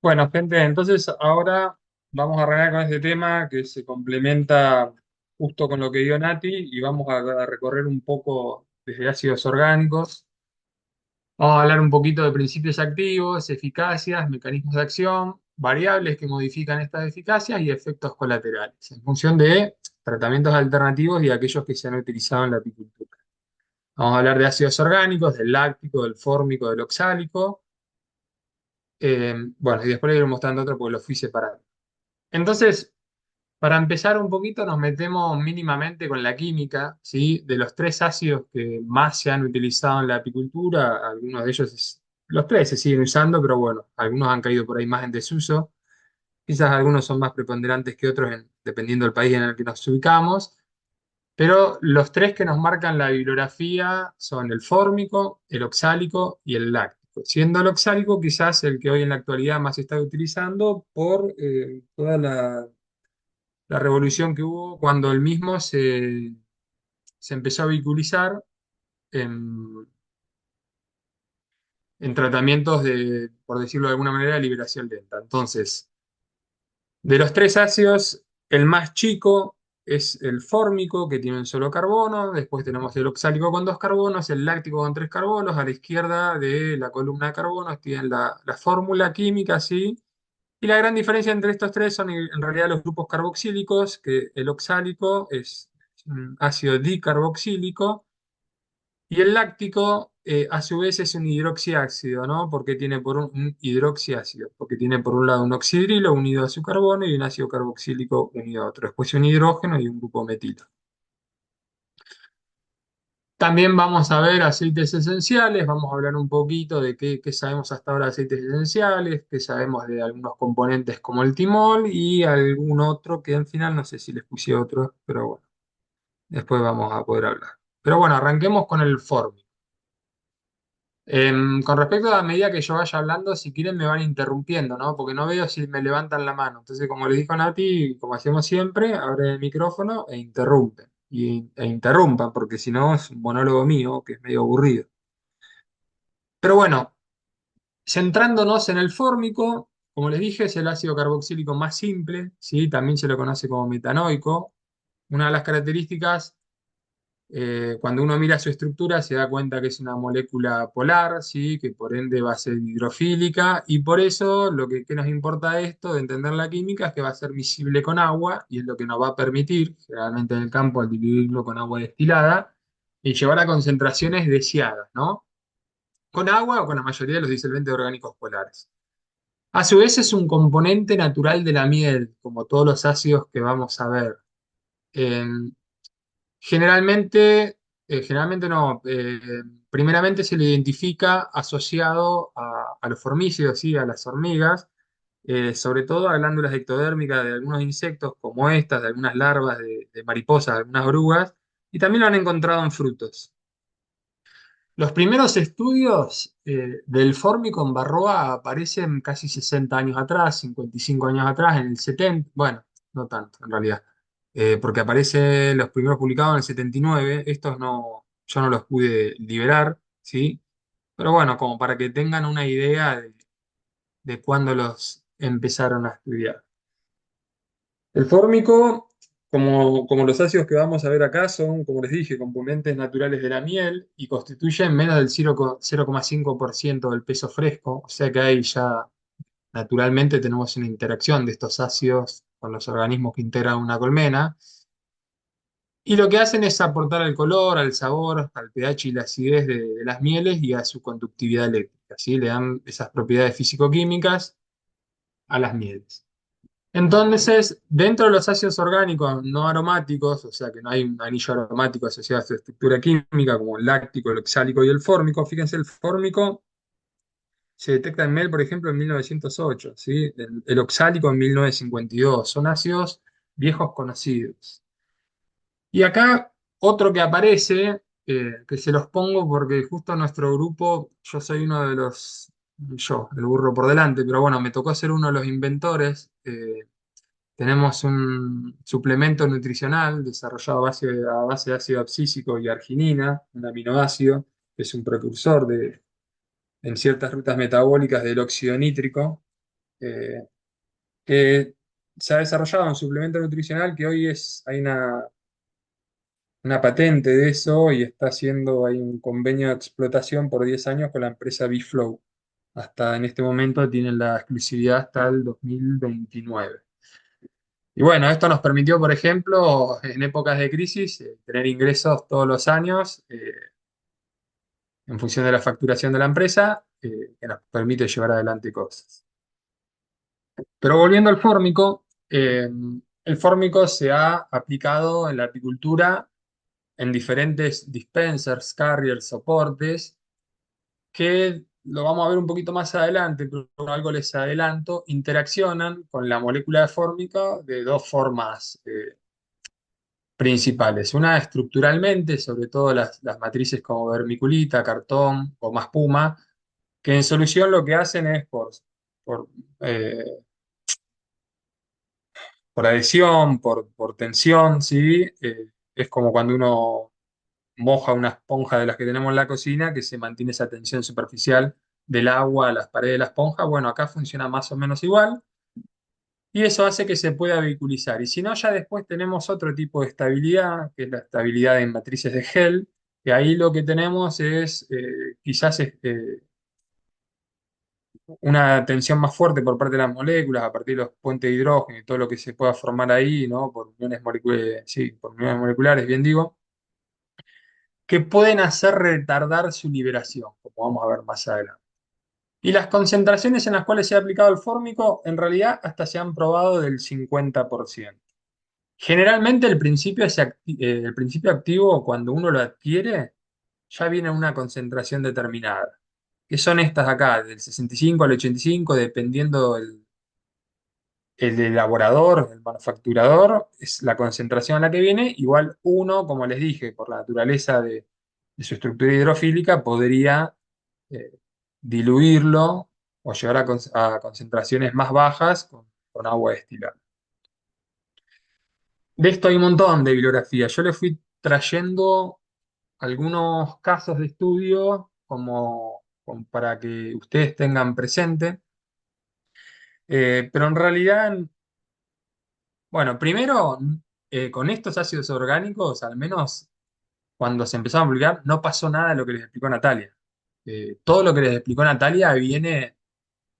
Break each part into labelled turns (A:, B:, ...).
A: Bueno, gente, entonces ahora vamos a arrancar con este tema que se complementa justo con lo que dio Nati y vamos a recorrer un poco desde ácidos orgánicos. Vamos a hablar un poquito de principios activos, eficacias, mecanismos de acción, variables que modifican estas eficacias y efectos colaterales en función de tratamientos alternativos y aquellos que se han utilizado en la apicultura. Vamos a hablar de ácidos orgánicos, del láctico, del fórmico, del oxálico. Bueno, y después le iré mostrando otro porque lo fui separando. Entonces, para empezar un poquito, nos metemos mínimamente con la química, ¿sí? De los tres ácidos que más se han utilizado en la apicultura, algunos de ellos, los tres se siguen usando, pero bueno, algunos han caído por ahí más en desuso. Quizás algunos son más preponderantes que otros, dependiendo del país en el que nos ubicamos. Pero los tres que nos marcan la bibliografía son el fórmico, el oxálico y el láctico. Siendo el oxálico quizás el que hoy en la actualidad más se está utilizando por toda la revolución que hubo cuando el mismo se empezó a vehiculizar en, en tratamientos de, por decirlo de alguna manera, liberación lenta. Entonces, de los tres ácidos, el más chico es el fórmico, que tiene un solo carbono. Después tenemos el oxálico con dos carbonos, el láctico con tres carbonos. A la izquierda de la columna de carbonos tienen la fórmula química, ¿sí? Y la gran diferencia entre estos tres son en realidad los grupos carboxílicos, que el oxálico es un ácido dicarboxílico y el láctico a su vez es un hidroxiácido, ¿no? Porque tiene un hidroxiácido, porque tiene por un lado un oxidrilo unido a su carbono y un ácido carboxílico unido a otro. Después un hidrógeno y un grupo metilo. También vamos a ver aceites esenciales, vamos a hablar un poquito de qué sabemos hasta ahora de aceites esenciales, qué sabemos de algunos componentes como el timol y algún otro que al final no sé si les puse otro, pero bueno, después vamos a poder hablar. Pero bueno, arranquemos con el form. Con respecto a la medida que yo vaya hablando, si quieren me van interrumpiendo, ¿no? Porque no veo si me levantan la mano. Entonces, como les dijo Nati, como hacemos siempre, abren el micrófono e interrumpen. E interrumpan, porque si no es un monólogo mío, que es medio aburrido. Pero bueno, centrándonos en el fórmico, como les dije, es el ácido carboxílico más simple, ¿sí? También se lo conoce como metanoico. Una de las características cuando uno mira su estructura se da cuenta que es una molécula polar, ¿sí? Que por ende va a ser hidrofílica y por eso lo que nos importa de esto, de entender la química, es que va a ser miscible con agua y es lo que nos va a permitir, generalmente en el campo, al diluirlo con agua destilada, y llevar a concentraciones deseadas, ¿no? Con agua o con la mayoría de los disolventes orgánicos polares. A su vez es un componente natural de la miel, como todos los ácidos que vamos a ver. Eh, generalmente no, primeramente se le identifica asociado a los formícidos, ¿sí? A las hormigas, sobre todo a glándulas ectodérmicas de algunos insectos como estas, de algunas larvas de mariposas, de algunas orugas, y también lo han encontrado en frutos. Los primeros estudios del fórmico en Barroa aparecen casi 60 años atrás, 55 años atrás, en el 70, bueno, no tanto en realidad, porque aparecen los primeros publicados en el 79, estos no, yo no los pude liberar, ¿sí? Pero bueno, como para que tengan una idea de cuándo los empezaron a estudiar. El fórmico, como los ácidos que vamos a ver acá, son, como les dije, componentes naturales de la miel y constituyen menos del 0,5% del peso fresco, o sea que ahí ya naturalmente tenemos una interacción de estos ácidos con los organismos que integran una colmena. Y lo que hacen es aportar al color, al sabor, al pH y la acidez de las mieles y a su conductividad eléctrica, ¿sí? Le dan esas propiedades físico-químicas a las mieles. Entonces, dentro de los ácidos orgánicos no aromáticos, o sea que no hay un anillo aromático asociado a su estructura química, como el láctico, el oxálico y el fórmico, fíjense, el fórmico se detecta en miel, por ejemplo, en 1908, ¿sí? El oxálico en 1952, son ácidos viejos conocidos. Y acá otro que aparece, que se los pongo porque justo en nuestro grupo, yo soy uno de yo, el burro por delante, pero bueno, me tocó ser uno de los inventores. Tenemos un suplemento nutricional desarrollado a base de ácido abscísico y arginina, un aminoácido, que es un precursor en ciertas rutas metabólicas del óxido nítrico. eh, que se ha desarrollado un suplemento nutricional que hoy hay una patente de eso y está haciendo, hay un convenio de explotación por 10 años con la empresa Bflow. Hasta en este momento tienen la exclusividad hasta el 2029. Y bueno, esto nos permitió, por ejemplo, en épocas de crisis, tener ingresos todos los años en función de la facturación de la empresa, que nos permite llevar adelante cosas. Pero volviendo al fórmico, el fórmico se ha aplicado en la apicultura en diferentes dispensers, carriers, soportes, que lo vamos a ver un poquito más adelante, pero algo les adelanto, interaccionan con la molécula de fórmica de dos formas principales. Una estructuralmente, sobre todo las matrices como vermiculita, cartón o más puma, que en solución lo que hacen es por, eh, por adhesión, por tensión, ¿sí? Es como cuando uno moja una esponja de las que tenemos en la cocina, que se mantiene esa tensión superficial del agua a las paredes de la esponja. Bueno, acá funciona más o menos igual y eso hace que se pueda vehiculizar. Y si no, ya después tenemos otro tipo de estabilidad, que es la estabilidad en matrices de gel, que ahí lo que tenemos es quizás una tensión más fuerte por parte de las moléculas, a partir de los puentes de hidrógeno y todo lo que se pueda formar ahí, ¿no? Por uniones moleculares, sí, por uniones moleculares, bien digo, que pueden hacer retardar su liberación, como vamos a ver más adelante. Y las concentraciones en las cuales se ha aplicado el fórmico, en realidad hasta se han probado del 50%. Generalmente el principio activo, cuando uno lo adquiere, ya viene a una concentración determinada, que son estas acá, del 65 al 85, dependiendo el elaborador, el manufacturador, es la concentración a la que viene, igual uno, como les dije, por la naturaleza de su estructura hidrofílica, podría eh, diluirlo o llegar a concentraciones más bajas con agua destilada. De esto hay un montón de bibliografía. Yo le fui trayendo algunos casos de estudio como para que ustedes tengan presente. Pero en realidad, bueno, primero, con estos ácidos orgánicos, al menos cuando se empezaron a publicar, no pasó nada de lo que les explicó Natalia. Todo lo que les explicó Natalia viene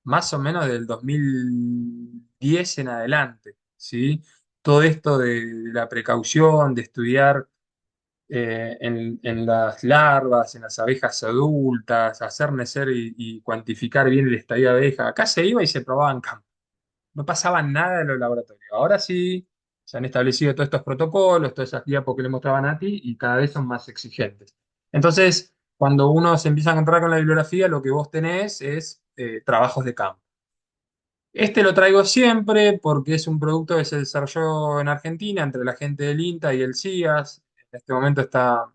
A: más o menos del 2010 en adelante, ¿sí? Todo esto de la precaución, de estudiar en las larvas, en las abejas adultas, hacer nacer y cuantificar bien el estadio de abeja. Acá se iba y se probaba en campo. No pasaba nada en los laboratorios. Ahora sí, se han establecido todos estos protocolos, todas esas diapos que le mostraban a ti y cada vez son más exigentes. Entonces, cuando uno se empieza a encontrar con la bibliografía, lo que vos tenés es trabajos de campo. Este lo traigo siempre porque es un producto que se desarrolló en Argentina entre la gente del INTA y el CIAS. En este momento está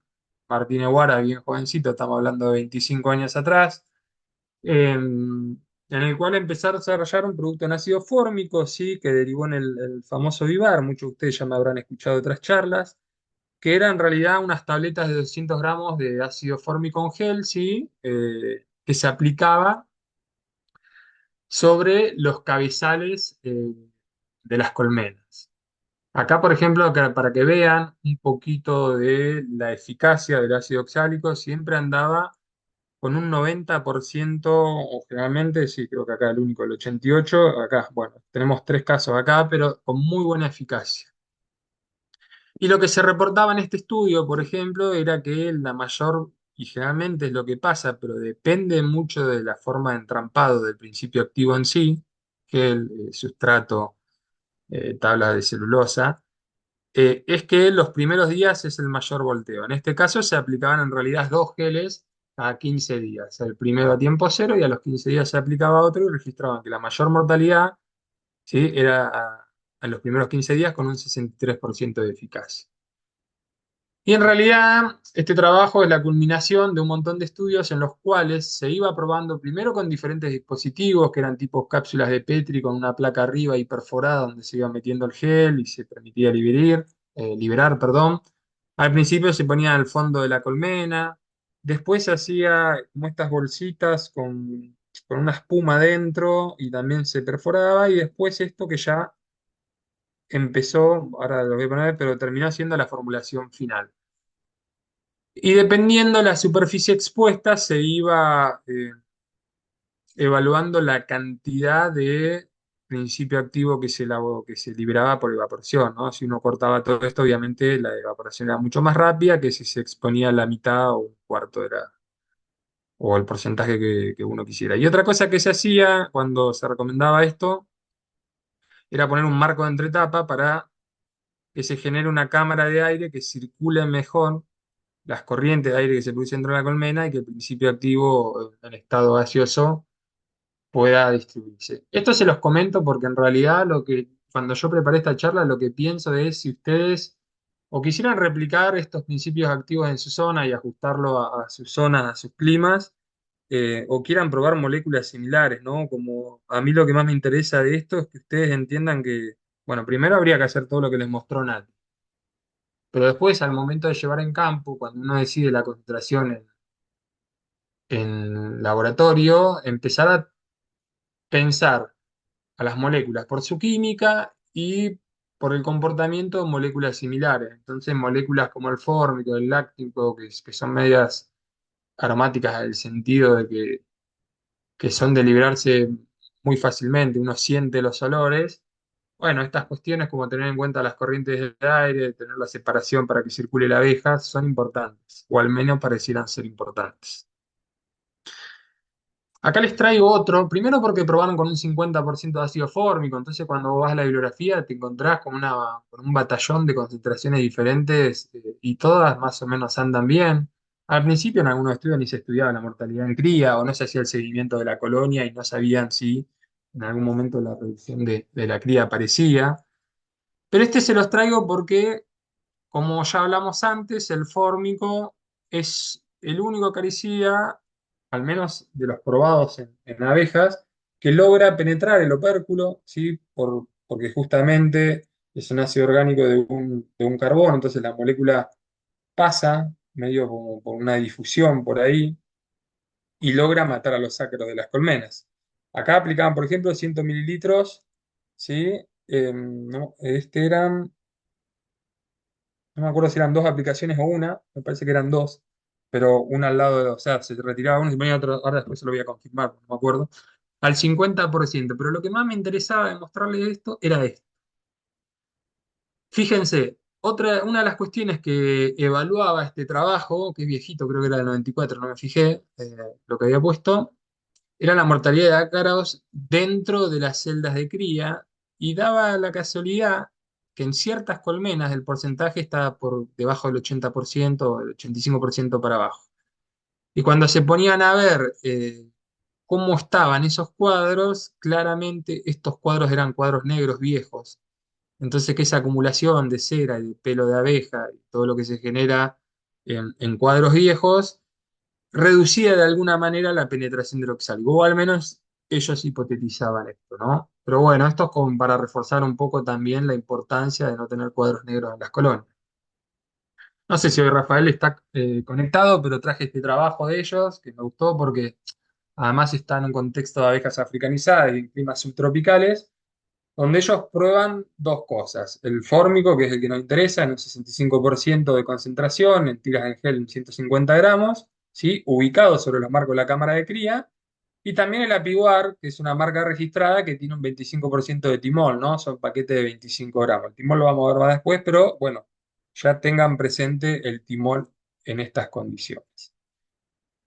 A: Martín Eguara, bien jovencito, estamos hablando de 25 años atrás, en el cual empezaron a desarrollar un producto en ácido fórmico, sí, que derivó en el famoso Vivar. Muchos de ustedes ya me habrán escuchado otras charlas, que era en realidad unas tabletas de 200 gramos de ácido fórmico en gel, sí, que se aplicaba sobre los cabezales de las colmenas. Acá, por ejemplo, para que vean un poquito de la eficacia del ácido oxálico, siempre andaba con un 90%, o generalmente, sí, creo que acá el único, el 88%, acá, bueno, tenemos tres casos acá, pero con muy buena eficacia. Y lo que se reportaba en este estudio, por ejemplo, era que la mayor, y generalmente es lo que pasa, pero depende mucho de la forma de entrampado del principio activo en sí, que el sustrato, tabla de celulosa, es que los primeros días es el mayor volteo. En este caso se aplicaban en realidad dos geles a 15 días. El primero a tiempo cero y a los 15 días se aplicaba otro y registraban que la mayor mortalidad, ¿sí? Era a los primeros 15 días con un 63% de eficacia. Y en realidad, este trabajo es la culminación de un montón de estudios en los cuales se iba probando primero con diferentes dispositivos, que eran tipos cápsulas de Petri con una placa arriba y perforada donde se iba metiendo el gel y se permitía liberar, perdón. Al principio se ponía al fondo de la colmena, después se hacía como estas bolsitas con con una espuma dentro y también se perforaba, y después esto que ya empezó, ahora lo voy a poner, pero terminó siendo la formulación final. Y dependiendo la superficie expuesta, se iba evaluando la cantidad de principio activo que se liberaba por evaporación, ¿no? Si uno cortaba todo esto, obviamente la evaporación era mucho más rápida que si se exponía la mitad o un cuarto o el porcentaje que uno quisiera. Y otra cosa que se hacía cuando se recomendaba esto era poner un marco de entretapa para que se genere una cámara de aire que circule mejor las corrientes de aire que se producen dentro de la colmena y que el principio activo en estado gaseoso pueda distribuirse. Esto se los comento porque en realidad cuando yo preparé esta charla, lo que pienso es si ustedes o quisieran replicar estos principios activos en su zona y ajustarlo a sus zonas, a sus climas, o quieran probar moléculas similares, ¿no? Como a mí lo que más me interesa de esto es que ustedes entiendan que, bueno, primero habría que hacer todo lo que les mostró Nati, pero después al momento de llevar en campo, cuando uno decide la concentración en laboratorio, empezar a pensar a las moléculas por su química y por el comportamiento de moléculas similares. Entonces, moléculas como el fórmico, el láctico, que son medias aromáticas en el sentido de que son de liberarse muy fácilmente, uno siente los olores. Bueno, estas cuestiones como tener en cuenta las corrientes de aire, tener la separación para que circule la abeja, son importantes, o al menos parecieran ser importantes. Acá les traigo otro, primero porque probaron con un 50% de ácido fórmico, entonces cuando vas a la bibliografía te encontrás con un batallón de concentraciones diferentes, y todas más o menos andan bien. Al principio en algunos estudios ni se estudiaba la mortalidad en cría o no se hacía el seguimiento de la colonia y no sabían si en algún momento la reducción de la cría aparecía. Pero este se los traigo porque, como ya hablamos antes, el fórmico es el único acaricida, al menos de los probados en abejas, que logra penetrar el opérculo, ¿sí? Porque justamente es un ácido orgánico de un carbono, entonces la molécula pasa medio como por una difusión por ahí y logra matar a los ácaros de las colmenas. Acá aplicaban, por ejemplo, 100 mililitros, ¿sí? No, este eran no me acuerdo si eran dos aplicaciones o una, me parece que eran dos, pero una al lado de, o sea, se retiraba uno y se ponía otro, ahora después se lo voy a confirmar, no me acuerdo, al 50%. Pero lo que más me interesaba demostrarles esto era esto. Fíjense, una de las cuestiones que evaluaba este trabajo, que es viejito, creo que era del 94, no me fijé, lo que había puesto, era la mortalidad de ácaros dentro de las celdas de cría, y daba la casualidad que en ciertas colmenas el porcentaje estaba por debajo del 80% o del 85% para abajo. Y cuando se ponían a ver cómo estaban esos cuadros, claramente estos cuadros eran cuadros negros viejos. Entonces, que esa acumulación de cera y de pelo de abeja y todo lo que se genera en cuadros viejos reducía de alguna manera la penetración del oxálico, o al menos ellos hipotetizaban esto, ¿no? Pero bueno, esto es como para reforzar un poco también la importancia de no tener cuadros negros en las colonias. No sé si hoy Rafael está conectado, pero traje este trabajo de ellos que me gustó porque además está en un contexto de abejas africanizadas y en climas subtropicales, donde ellos prueban dos cosas. El fórmico, que es el que nos interesa, en un 65% de concentración, en tiras de gel en 150 gramos, ¿sí? Ubicado sobre los marcos de la cámara de cría. Y también el Apiguar, que es una marca registrada que tiene un 25% de timol, ¿no? Son paquetes de 25 gramos. El timol lo vamos a ver más después, pero bueno, ya tengan presente el timol en estas condiciones.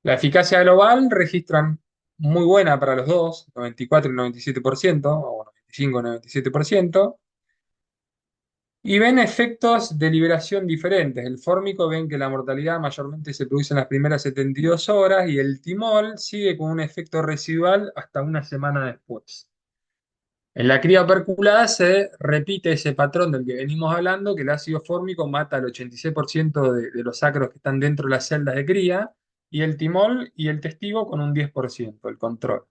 A: La eficacia global registran muy buena para los dos, 94 y 97%, o 95 y 97%, y ven efectos de liberación diferentes. El fórmico ven que la mortalidad mayormente se produce en las primeras 72 horas y el timol sigue con un efecto residual hasta una semana después. En la cría operculada se repite ese patrón del que venimos hablando, que el ácido fórmico mata al 86% de los ácaros que están dentro de las celdas de cría, y el timol y el testigo con un 10%, el control.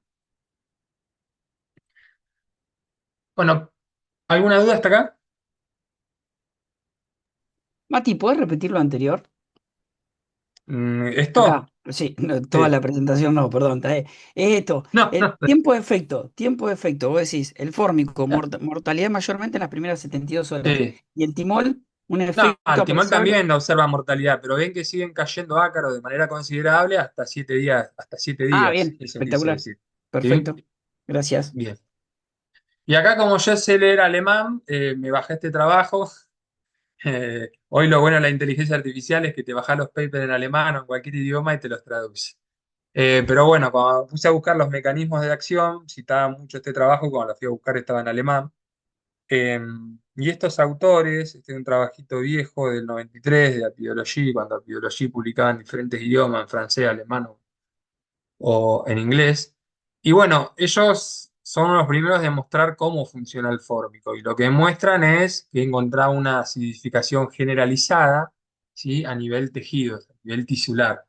A: Bueno, ¿alguna duda hasta acá?
B: Mati, ¿puedes repetir lo anterior?
A: ¿Esto?
B: Acá. Sí, no, toda
A: Sí.
B: la presentación no, perdón, es esto,
A: No,
B: el
A: no.
B: tiempo de efecto, vos decís, el fórmico, mortalidad mayormente en las primeras 72 horas,
A: Sí.
B: y el timol, un
A: No,
B: efecto
A: al timón
B: apreciable.
A: también observa mortalidad, pero ven que siguen cayendo ácaros de manera considerable hasta 7 días, hasta siete
B: Ah,
A: días.
B: bien,
A: Eso quise
B: espectacular,
A: decir. ¿Sí?
B: perfecto, gracias.
A: Bien. Y acá, como yo sé leer alemán, me bajé este trabajo. Hoy lo bueno de la inteligencia artificial es que te bajas los papers en alemán o en cualquier idioma y te los traduce. Pero bueno, cuando puse a buscar los mecanismos de acción, citaba mucho este trabajo, cuando lo fui a buscar estaba en alemán. Eh, y estos autores, este es un trabajito viejo del 93 de Apidology, cuando Apidology publicaba en diferentes idiomas, en francés, alemán o en inglés. Y bueno, ellos son los primeros de mostrar cómo funciona el fórmico. Y lo que muestran es que encontraba una acidificación generalizada, ¿sí? A nivel tejidos, a nivel tisular.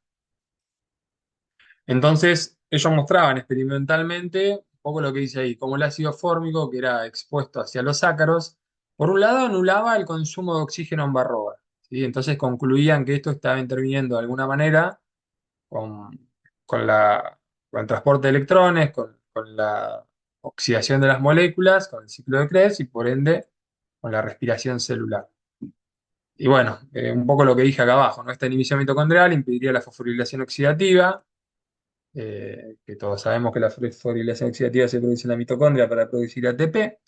A: Entonces, ellos mostraban experimentalmente un poco lo que dice ahí, cómo el ácido fórmico, que era expuesto hacia los ácaros, por un lado anulaba el consumo de oxígeno en barroa, ¿sí? Entonces concluían que esto estaba interviniendo de alguna manera con, con con el transporte de electrones, con la oxidación de las moléculas, con el ciclo de Krebs y por ende con la respiración celular. Y bueno, un poco lo que dije acá abajo, ¿no? Esta inhibición mitocondrial impediría la fosforilación oxidativa, que todos sabemos que la fosforilación oxidativa se produce en la mitocondria para producir ATP,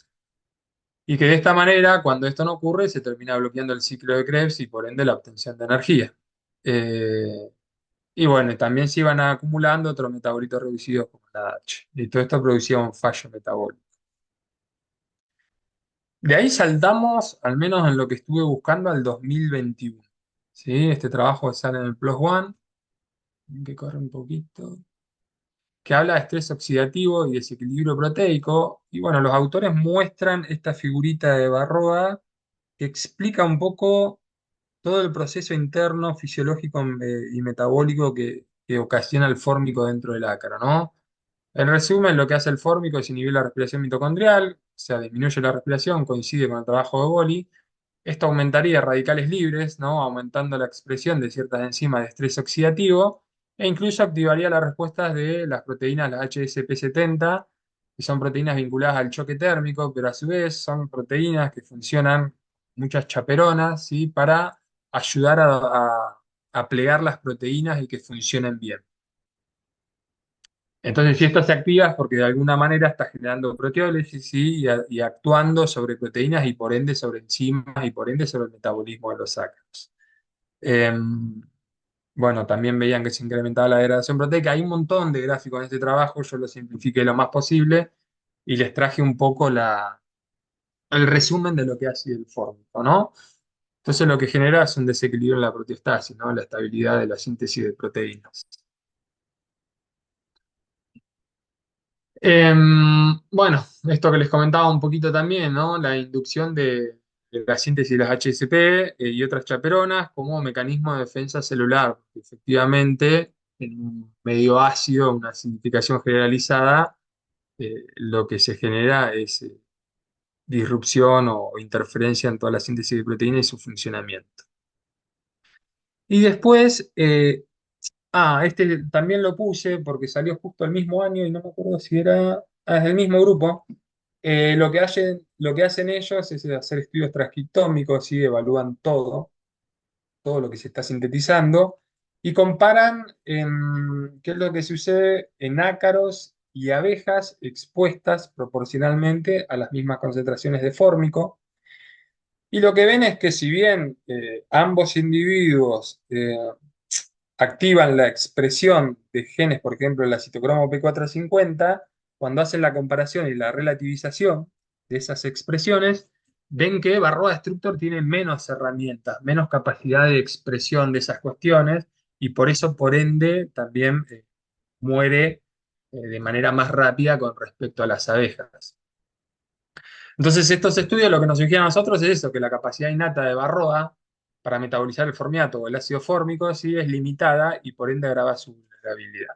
A: y que de esta manera, cuando esto no ocurre, se termina bloqueando el ciclo de Krebs y por ende la obtención de energía. Eh, y bueno, también se iban acumulando otros metabolitos reducidos como la H. Y todo esto producía un fallo metabólico. De ahí saltamos, al menos en lo que estuve buscando, al 2021. ¿Sí? Este trabajo sale en el Plus One, que corre un poquito, que habla de estrés oxidativo y desequilibrio proteico. Y bueno, los autores muestran esta figurita de Barroa que explica un poco todo el proceso interno, fisiológico y metabólico que ocasiona el fórmico dentro del ácaro, ¿no? En resumen, lo que hace el fórmico es inhibir la respiración mitocondrial, o sea, disminuye la respiración, coincide con el trabajo de Boli. Esto aumentaría radicales libres, ¿no? Aumentando la expresión de ciertas enzimas de estrés oxidativo e incluso activaría las respuestas de las proteínas, las HSP70, que son proteínas vinculadas al choque térmico, pero a su vez son proteínas que funcionan, muchas chaperonas, ¿sí? Para ayudar a plegar las proteínas y que funcionen bien. Entonces, si esto se activa es porque de alguna manera está generando proteólisis, ¿sí? Y actuando sobre proteínas y por ende sobre enzimas y por ende sobre el metabolismo de los ácaros. Eh, bueno, también veían que se incrementaba la degradación proteica. Hay un montón de gráficos en este trabajo, yo lo simplifiqué lo más posible y les traje un poco el resumen de lo que ha sido el fórmico, ¿no? Entonces lo que genera es un desequilibrio en la proteostasis, ¿no? La estabilidad de la síntesis de proteínas. Bueno, esto que les comentaba un poquito también, ¿no? La inducción de la síntesis de las HSP y otras chaperonas como mecanismo de defensa celular, porque efectivamente en un medio ácido, una acidificación generalizada, lo que se genera es disrupción o interferencia en toda la síntesis de proteínas y su funcionamiento. Y después, este también lo puse porque salió justo el mismo año y no me acuerdo si era, es del mismo grupo. Lo que hacen ellos es hacer estudios transcriptómicos y evalúan todo lo que se está sintetizando y comparan qué es lo que sucede en ácaros y abejas expuestas proporcionalmente a las mismas concentraciones de fórmico. Y lo que ven es que si bien ambos individuos activan la expresión de genes, por ejemplo, la citocromo P450, cuando hacen la comparación y la relativización de esas expresiones, ven que Varroa Destructor tiene menos herramientas, menos capacidad de expresión de esas cuestiones, y por eso, por ende, también muere de manera más rápida con respecto a las abejas. Entonces, estos estudios lo que nos sugieren a nosotros es eso, que la capacidad innata de Varroa para metabolizar el formiato o el ácido fórmico sí es limitada y por ende agrava su vulnerabilidad.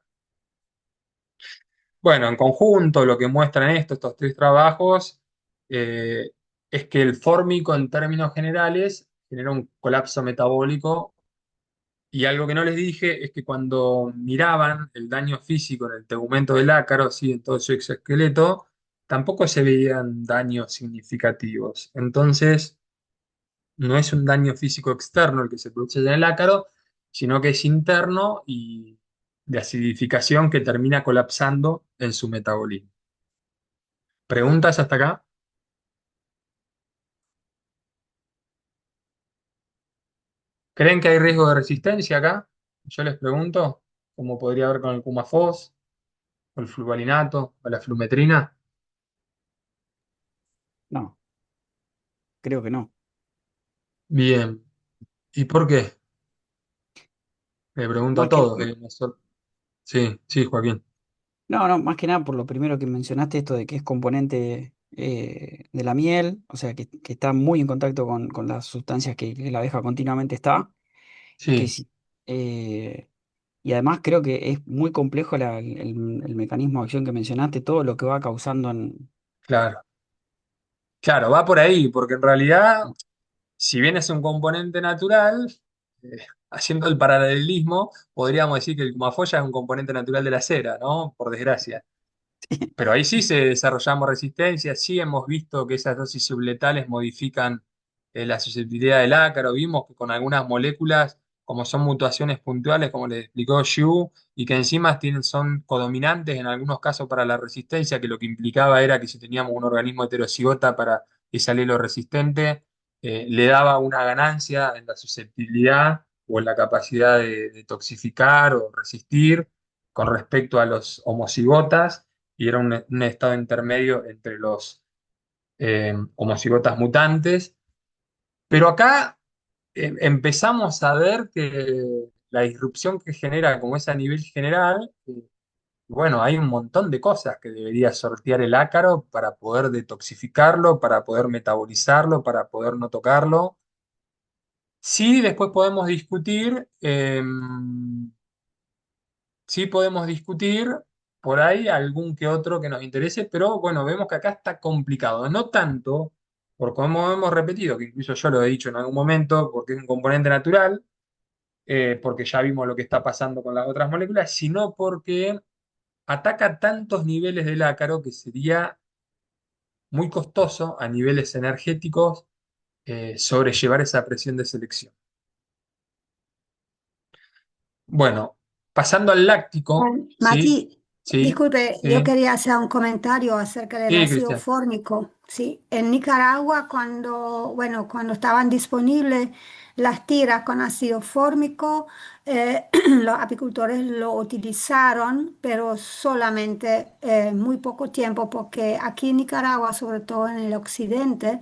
A: Bueno, en conjunto, lo que muestran estos tres trabajos eh, es que el fórmico, en términos generales, genera un colapso metabólico Y algo que no les dije es que cuando miraban el daño físico en el tegumento del ácaro, sí, en todo su exoesqueleto, tampoco se veían daños significativos. Entonces, no es un daño físico externo el que se produce en el ácaro, sino que es interno y de acidificación que termina colapsando en su metabolismo. ¿Preguntas hasta acá? ¿Creen que hay riesgo de resistencia acá? Yo les pregunto, ¿cómo podría haber con el Cumafos, o el fluvalinato, o la flumetrina?
B: No, creo que no.
A: Bien. ¿Y por qué? Le pregunto a
B: Más que,
A: todos. Sí, sí, Joaquín.
B: no, no, más que nada por lo primero que mencionaste, esto de que es componente de la miel, o sea, que está muy en contacto con las sustancias que la abeja continuamente está, y que
A: Sí,
B: sí. Y además creo que es muy complejo el mecanismo de acción que mencionaste, todo lo que va causando en...
A: claro. Claro, va por ahí, porque en realidad, si bien es un componente natural, haciendo el paralelismo, podríamos decir que el Kumafoya es un componente natural de la cera, ¿no? Por desgracia. Pero ahí sí se desarrollamos resistencia, sí hemos visto que esas dosis subletales modifican la susceptibilidad del ácaro, vimos que con algunas moléculas, como son mutaciones puntuales, como le explicó Xu, y que encima son codominantes en algunos casos para la resistencia, que lo que implicaba era que si teníamos un organismo heterocigota para ese alelo resistente, le daba una ganancia en la susceptibilidad o en la capacidad de toxificar o resistir con respecto a los homocigotas y era un estado intermedio entre los homocigotas mutantes. Pero acá empezamos a ver que la disrupción que genera, como es a nivel general, bueno, hay un montón de cosas que debería sortear el ácaro para poder detoxificarlo, para poder metabolizarlo, para poder no tocarlo. Sí, después podemos discutir sí podemos discutir por ahí algún que otro que nos interese, pero bueno, vemos que acá está complicado. No tanto, por como hemos repetido, que incluso yo lo he dicho en algún momento, porque es un componente natural, porque ya vimos lo que está pasando con las otras moléculas, sino porque ataca tantos niveles del ácaro que sería muy costoso a niveles energéticos sobrellevar esa presión de selección. Bueno, pasando al láctico, ¿sí?
C: Mati,
A: Sí,
C: disculpe, yo
A: sí,
C: quería hacer un comentario acerca del
A: sí,
C: ácido
A: Cristian.
C: fórmico. Sí, en Nicaragua cuando estaban disponibles las tiras con ácido fórmico, los apicultores lo utilizaron, pero solamente muy poco tiempo, porque aquí en Nicaragua, sobre todo en el occidente,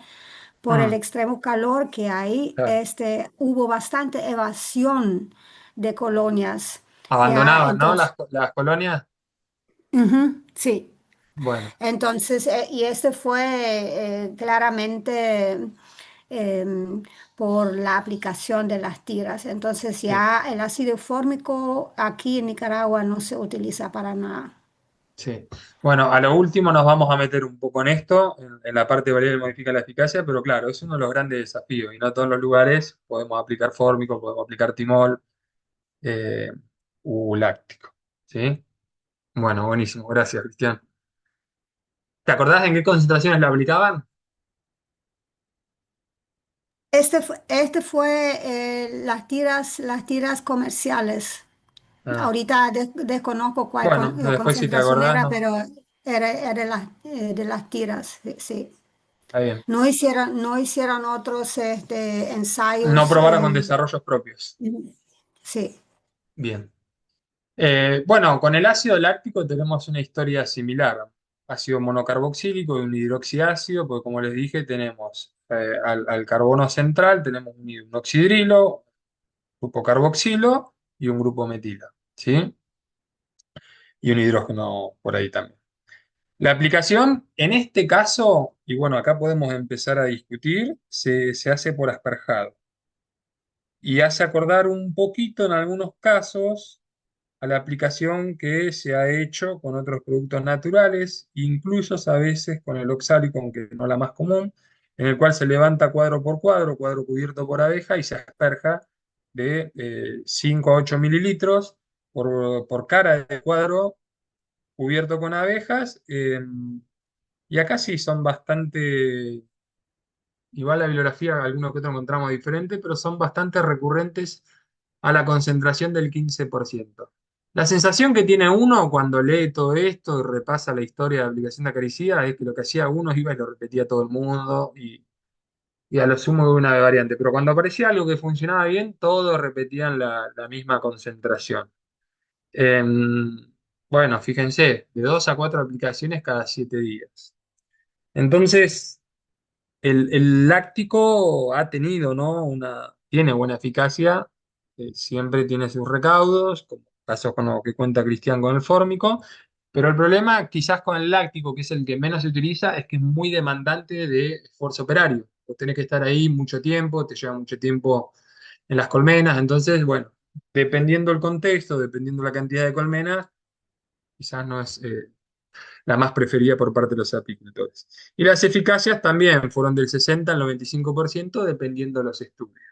C: por el
A: Mm.
C: extremo calor que hay,
A: Claro.
C: hubo bastante evasión de colonias. Ya,
A: Abandonaban, ¿no?
C: entonces,
A: Las colonias.
C: ujú, sí.
A: Bueno,
C: Entonces, y este fue claramente em, por la aplicación de las tiras. Entonces,
A: sí,
C: ya el ácido fórmico aquí en Nicaragua no se utiliza para nada.
A: sí. Bueno, a lo último nos vamos a meter un poco en esto, en la parte de variable que modifica la eficacia, pero claro, es uno de los grandes desafíos y no todos los lugares podemos aplicar fórmico, podemos aplicar timol eh, u láctico. ¿Sí? Bueno, buenísimo, gracias, Cristian. ¿Te acordás en qué concentraciones la aplicaban?
C: Este fue las tiras comerciales.
A: Ah,
C: Ahorita desconozco cuál
A: bueno, después si te
C: concentración
A: acordás,
C: era,
A: no.
C: pero era de las tiras, sí. Sí.
A: Está bien.
C: No hicieron otros
A: No
C: ensayos.
A: probaron con desarrollos propios.
C: Sí.
A: Bien. Bueno, con el ácido láctico tenemos una historia similar. Ácido monocarboxílico y un hidroxiácido, porque como les dije, tenemos al carbono central, tenemos un oxidrilo, grupo carboxilo y un grupo metilo, ¿sí? Y un hidrógeno por ahí también. La aplicación, en este caso, y bueno, acá podemos empezar a discutir, se hace por asperjado. Y hace acordar un poquito en algunos casos a la aplicación que se ha hecho con otros productos naturales, incluso a veces con el oxálico, aunque no la más común, en el cual se levanta cuadro por cuadro, cuadro cubierto por abeja y se asperja de 5 a 8 mililitros por cara de cuadro cubierto con abejas. Y acá sí son bastante, igual la bibliografía, algunos que otros encontramos diferente, pero son bastante recurrentes a la concentración del 15%. La sensación que tiene uno cuando lee todo esto y repasa la historia de la aplicación de acaricida es que lo que hacía uno iba y lo repetía todo el mundo y a lo sumo de una variante. Pero cuando aparecía algo que funcionaba bien, todos repetían la misma concentración. Bueno, fíjense, de 2 a 4 aplicaciones cada 7 días. Entonces, el láctico ha tenido, ¿no? Tiene buena eficacia, siempre tiene sus recaudos, como casos con lo que cuenta Cristian con el fórmico, pero el problema quizás con el láctico, que es el que menos se utiliza, es que es muy demandante de esfuerzo operario. Vos tenés que estar ahí mucho tiempo, te lleva mucho tiempo en las colmenas, entonces, bueno, dependiendo el contexto, dependiendo la cantidad de colmenas, quizás no es la más preferida por parte de los apicultores. Y las eficacias también fueron del 60 al 95%, dependiendo de los estudios.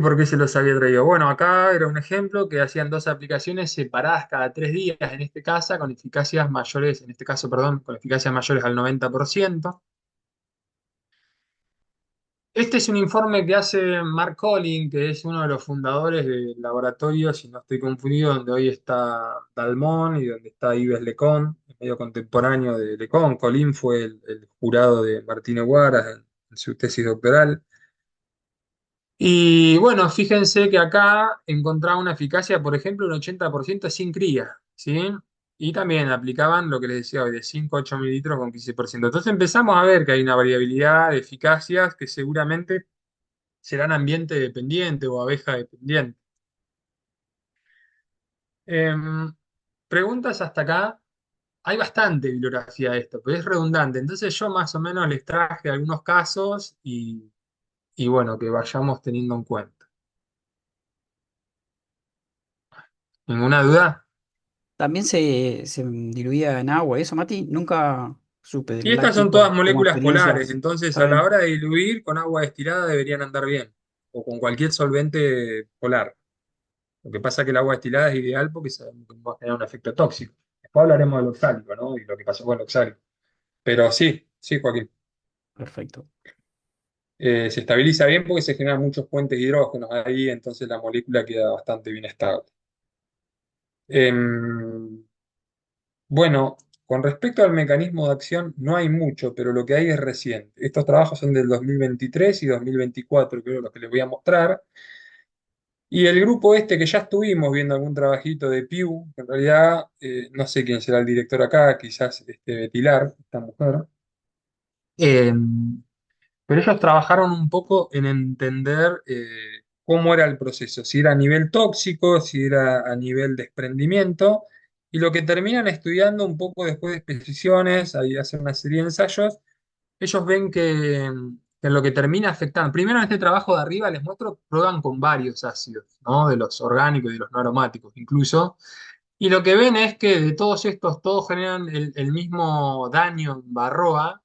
A: ¿Por qué se los había traído? Bueno, acá era un ejemplo que hacían 2 aplicaciones separadas cada 3 días, en este caso, con eficacias mayores, en este caso, perdón, con eficacias mayores al 90%. Este es un informe que hace Mark Collin, que es uno de los fundadores del laboratorio, si no estoy confundido, donde hoy está Dalmón y donde está Yves Lecon, medio contemporáneo de Lecon. Collin fue el jurado de Martínez Huaras en su tesis doctoral. Y bueno, fíjense que acá encontraba una eficacia, por ejemplo, un 80% sin cría, ¿sí? Y también aplicaban lo que les decía hoy, de 5 a 8 mililitros con 15%. Entonces empezamos a ver que hay una variabilidad de eficacias que seguramente serán ambiente dependiente o abeja dependiente. Em, Preguntas hasta acá. Hay bastante bibliografía de esto, pero es redundante. Entonces yo más o menos les traje algunos casos y bueno, que vayamos teniendo en cuenta. ¿Ninguna duda?
B: También se diluía en agua, eso, Mati, nunca supe
A: Y
B: del
A: estas son todas
B: láctico como
A: moléculas polares,
B: experiencias.
A: entonces
B: Está
A: a la
B: bien,
A: hora de diluir con agua destilada deberían andar bien, o con cualquier solvente polar. Lo que pasa es que el agua destilada es ideal porque sabemos que va a generar un efecto tóxico. Después hablaremos del oxálico, ¿no? Y lo que pasó con el oxálico. Pero sí, sí, Joaquín.
B: perfecto.
A: Se estabiliza bien porque se generan muchos puentes de hidrógenos ahí, entonces la molécula queda bastante bien estable. Em, bueno, con respecto al mecanismo de acción, no hay mucho, pero lo que hay es reciente. Estos trabajos son del 2023 y 2024, creo, los que les voy a mostrar. Y el grupo este que ya estuvimos viendo algún trabajito de Pew, que en realidad no sé quién será el director acá, quizás Betilar, esta mujer. Pero ellos trabajaron un poco en entender cómo era el proceso, si era a nivel tóxico, si era a nivel desprendimiento, y lo que terminan estudiando un poco después de exposiciones, ahí hacen una serie de ensayos, ellos ven que lo que termina afectando, primero en este trabajo de arriba les muestro, prueban con varios ácidos, ¿no? De los orgánicos y de los no aromáticos incluso, y lo que ven es que de todos estos, todos generan el mismo daño en Varroa,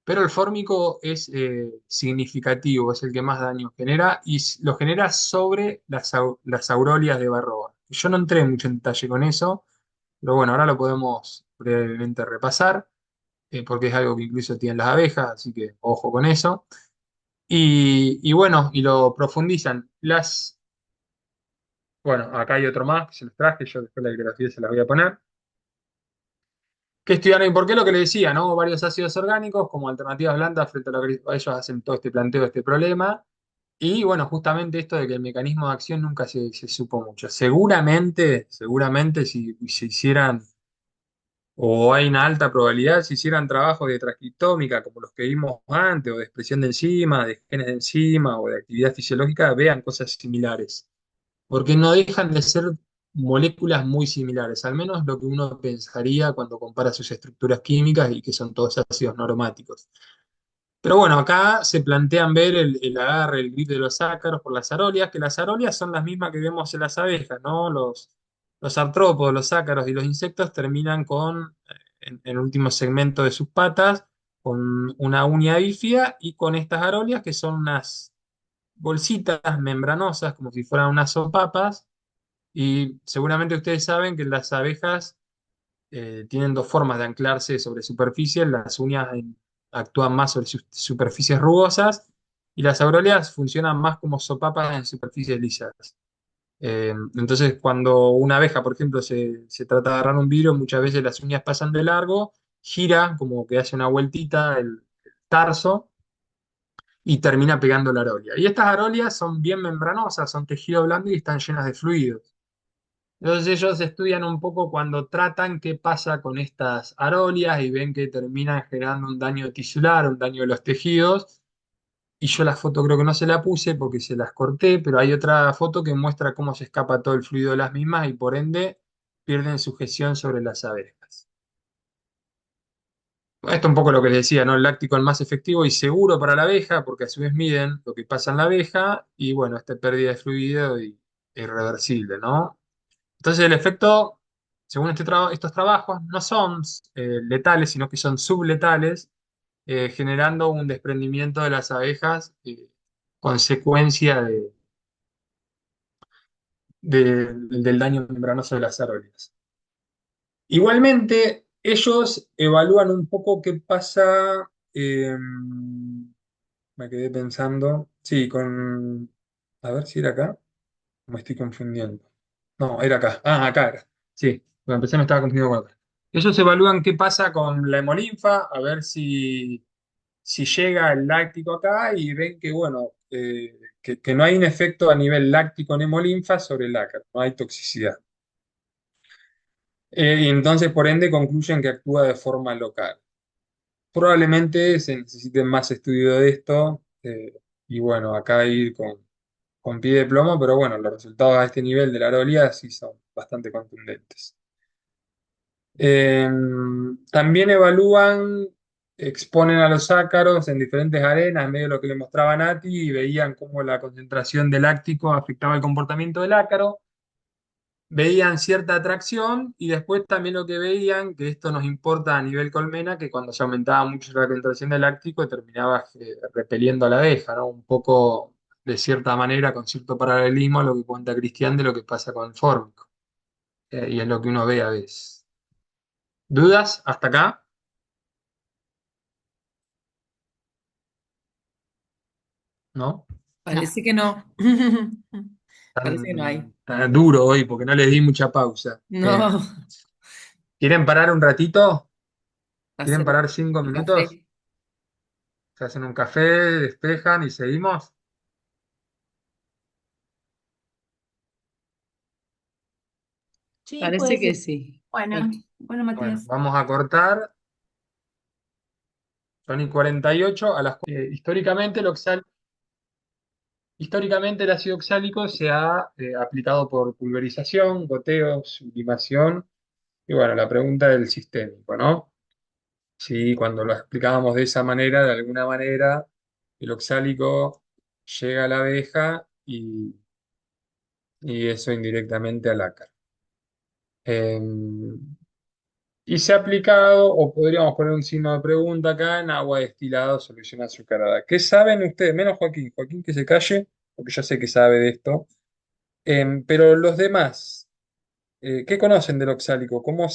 A: pero el fórmico es significativo, es el que más daño genera y lo genera sobre las aurolias de Varroa. Yo no entré mucho en detalle con eso, pero bueno, ahora lo podemos brevemente repasar, porque es algo que incluso tienen las abejas, así que ojo con eso. Y bueno, y lo profundizan. Bueno, acá hay otro más que se los traje, yo después la bibliografía se las voy a poner. Que estudiaron, y por qué lo que le decía, ¿no? Varios ácidos orgánicos como alternativas blandas frente a lo que ellos hacen todo este planteo, este problema. Y bueno, justamente esto de que el mecanismo de acción nunca se supo mucho. Seguramente si se hicieran, o hay una alta probabilidad, si hicieran trabajos de transcriptómica como los que vimos antes, o de expresión de enzimas, de genes de enzima, o de actividad fisiológica, vean cosas similares porque no dejan de ser moléculas muy similares, al menos lo que uno pensaría cuando compara sus estructuras químicas y que son todos ácidos no aromáticos. Pero bueno, acá se plantean ver el agarre, el grip de los ácaros por las arolias, que las arolias son las mismas que vemos en las abejas, ¿no? Los artrópodos, los ácaros y los insectos terminan con, en el último segmento de sus patas, con una uña bífida y con estas arolias que son bolsitas membranosas, como si fueran unas sopapas, y seguramente ustedes saben que las abejas tienen dos formas de anclarse sobre superficies. Las uñas actúan más sobre superficies rugosas y las aureoleas funcionan más como sopapas en superficies lisas. Entonces, cuando una abeja, por ejemplo, se trata de agarrar un vidrio, muchas veces las uñas pasan de largo, gira como que hace una vueltita el tarso y termina pegando la arolia. Y estas arolias son bien membranosas, son tejido blando y están llenas de fluidos. Entonces ellos estudian un poco cuando tratan qué pasa con estas arolias y ven que terminan generando un daño tisular, un daño de los tejidos. Y yo la foto creo que no se la puse porque se las corté, pero hay otra foto que muestra cómo se escapa todo el fluido de las mismas y por ende pierden sujeción sobre las abejas. Esto es un poco lo que les decía, ¿no? El láctico es el más efectivo y seguro para la abeja porque a su vez miden lo que pasa en la abeja y bueno, esta pérdida de fluido irreversible, ¿no? Entonces el efecto, según estos trabajos, no son letales, sino que son subletales, generando un desprendimiento de las abejas, consecuencia del daño membranoso de las árboles. Igualmente, ellos evalúan un poco qué pasa, me quedé pensando, sí, a ver si era acá, me estoy confundiendo. No, era acá. Ah, acá era. Sí, cuando empecé me estaba confundiendo con acá. Ellos evalúan qué pasa con la hemolinfa, a ver si llega el láctico acá y ven que, bueno, que no hay un efecto a nivel láctico en hemolinfa sobre el ácaro, no hay toxicidad. Y entonces, por ende, concluyen que actúa de forma local. Probablemente se necesite más estudio de esto, y bueno, acá ir con pie de plomo, pero bueno, los resultados a este nivel de la aerolía sí son bastante contundentes. Eh, También exponen a los ácaros en diferentes arenas, en medio de lo que le mostraba Nati, y veían cómo la concentración de láctico afectaba el comportamiento del ácaro. Veían cierta atracción y después también lo que veían, que esto nos importa a nivel colmena, que cuando se aumentaba mucho la concentración de láctico terminaba repeliendo a la abeja, ¿no? Un poco de cierta manera, con cierto paralelismo a lo que cuenta Cristian de lo que pasa con el fórmico. Y es lo que uno ve a veces. ¿Dudas hasta acá? ¿No?
D: No,
E: Parece que no. Parece que no hay.
A: Tan duro hoy porque no les di mucha pausa.
E: No,
A: ¿Quieren parar un ratito? ¿Quieren
E: hacer
A: parar 5 minutos?
E: café.
A: Se hacen un café, despejan y seguimos.
D: sí,
E: Parece
D: puede
E: que
D: ser.
E: sí.
D: Bueno,
E: Ok.
D: bueno,
A: Bueno,
D: Matías.
A: vamos a cortar. Son y 48. Históricamente, históricamente el ácido oxálico se ha aplicado por pulverización, goteo, sublimación. Y bueno, la pregunta del sistémico, ¿no? Sí, cuando lo explicábamos de esa manera, de alguna manera, el oxálico llega a la abeja y eso indirectamente al ácaro. Eh, y se ha aplicado, o podríamos poner un signo de pregunta acá, en agua destilada o solución azucarada. ¿Qué saben ustedes? Menos Joaquín. Joaquín que se calle, porque yo sé que sabe de esto. Pero los demás, ¿qué conocen del oxálico? ¿Cómo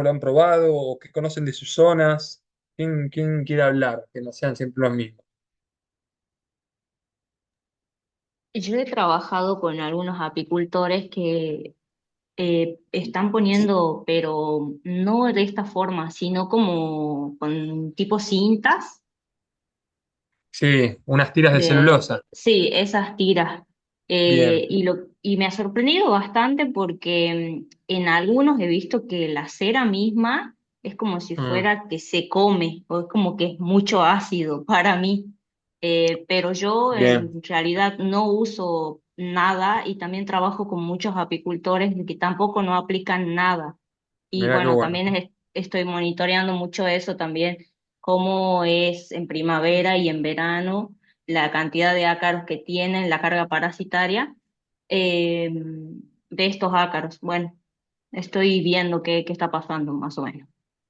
A: lo han probado? ¿O qué conocen de sus zonas? ¿Quién quiere hablar? Que no sean siempre los mismos.
F: Yo he trabajado con algunos apicultores que están poniendo, pero no de esta forma, sino como con tipo cintas
A: Sí, unas tiras de celulosa.
F: sí, esas tiras.
A: Bien.
F: Y me ha sorprendido bastante porque en algunos he visto que la cera misma es como si
A: Mm,
F: fuera que se come, o es como que es mucho ácido para mí. Pero yo
A: bien.
F: en realidad no uso nada y también trabajo con muchos apicultores que tampoco no aplican nada. Y
A: Mirá qué
F: bueno,
A: bueno.
F: también estoy monitoreando mucho eso también, cómo es en primavera y en verano la cantidad de ácaros que tienen, la carga parasitaria eh, de estos ácaros. Bueno, estoy viendo qué está pasando más o menos.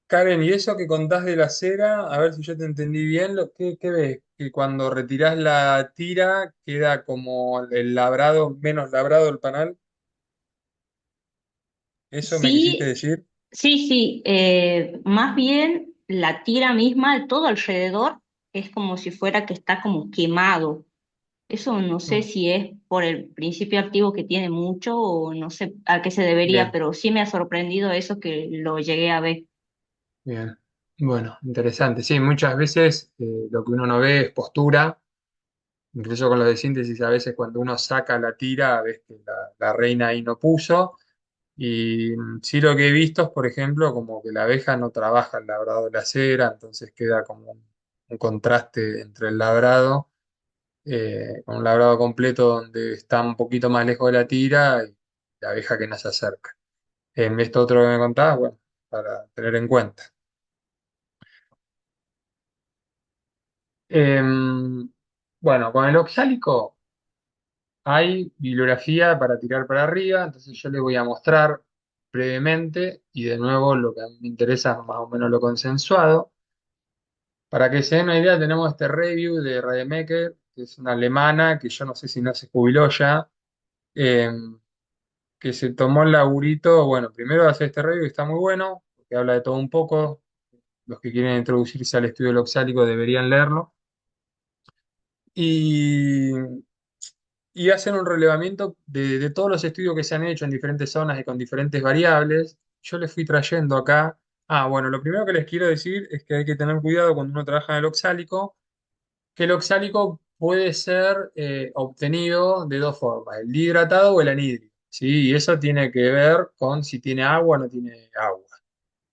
A: Karen, y eso que contás de la cera, a ver si yo te entendí bien, ¿qué ves? Que cuando retirás la tira queda como el labrado, menos labrado el panal. ¿Eso me quisiste
F: Sí,
A: decir?
F: sí, sí, más bien la tira misma, todo alrededor, es como si fuera que está como quemado. Eso no sé
A: Mm,
F: si es por el principio activo que tiene mucho o no sé a qué se debería,
A: bien,
F: pero sí me ha sorprendido eso que lo llegué a ver.
A: bien. Bueno, interesante. Sí, muchas veces lo que uno no ve es postura. Incluso con los de síntesis, a veces cuando uno saca la tira, ves que la reina ahí no puso. Y sí lo que he visto es, por ejemplo, como que la abeja no trabaja el labrado de la cera, entonces queda como un contraste entre el labrado, con un labrado completo donde está un poquito más lejos de la tira y la abeja que no se acerca. Esto otro que me contabas, bueno, para tener en cuenta. Bueno, con el oxálico hay bibliografía para tirar para arriba, entonces yo les voy a mostrar brevemente y de nuevo lo que a mí me interesa es más o menos lo consensuado. Para que se den una idea, tenemos este review de Rademacher, que es una alemana que yo no sé si no se jubiló ya, eh, que se tomó el laburito, bueno, primero de hacer este review que está muy bueno, porque habla de todo un poco. Los que quieren introducirse al estudio del oxálico deberían leerlo. Y y hacen un relevamiento de todos los estudios que se han hecho en diferentes zonas y con diferentes variables. Yo les fui trayendo acá. Ah, bueno, lo primero que les quiero decir es que hay que tener cuidado cuando uno trabaja en el oxálico, que el oxálico puede ser obtenido de dos formas, el dihidratado o el anhídrico, ¿sí? Y eso tiene que ver con si tiene agua o no tiene agua.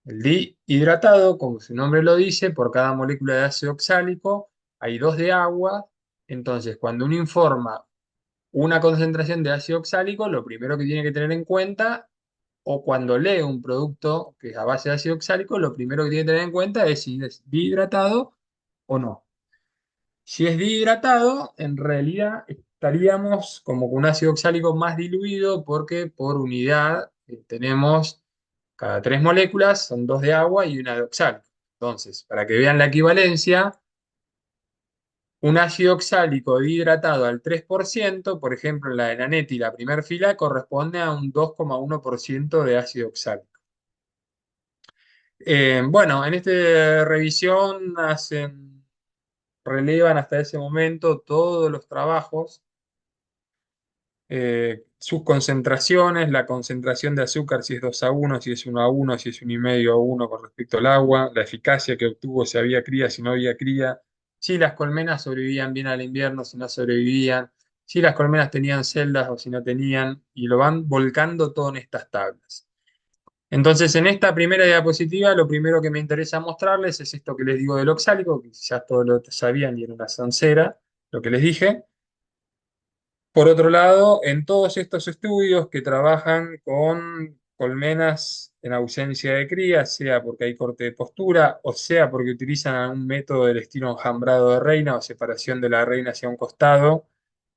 A: El dihidratado, como su nombre lo dice, por cada molécula de ácido oxálico hay dos de agua. Entonces, cuando uno informa una concentración de ácido oxálico, lo primero que tiene que tener en cuenta, o cuando lee un producto que es a base de ácido oxálico, lo primero que tiene que tener en cuenta es si es dihidratado o no. Si es dihidratado, en realidad estaríamos como con un ácido oxálico más diluido porque por unidad tenemos cada tres moléculas, son dos de agua y una de oxálico. Entonces, para que vean la equivalencia, un ácido oxálico dihidratado al 3%, por ejemplo, en la de Nanetti, la primera fila, corresponde a un 2,1% de ácido oxálico. Bueno, en esta revisión relevan hasta ese momento todos los trabajos, sus concentraciones, la concentración de azúcar, si es 2:1, si es 1:1, si es 1,5:1 con respecto al agua, la eficacia que obtuvo, si había cría, si no había cría, si las colmenas sobrevivían bien al invierno, si no sobrevivían, si las colmenas tenían celdas o si no tenían, y lo van volcando todo en estas tablas. Entonces, en esta primera diapositiva, lo primero que me interesa mostrarles es esto que les digo del oxálico, que quizás todos lo sabían y era una soncera, lo que les dije. Por otro lado, en todos estos estudios que trabajan con colmenas en ausencia de cría, sea porque hay corte de postura, o sea porque utilizan algún método del estilo enjambrado de reina o separación de la reina hacia un costado,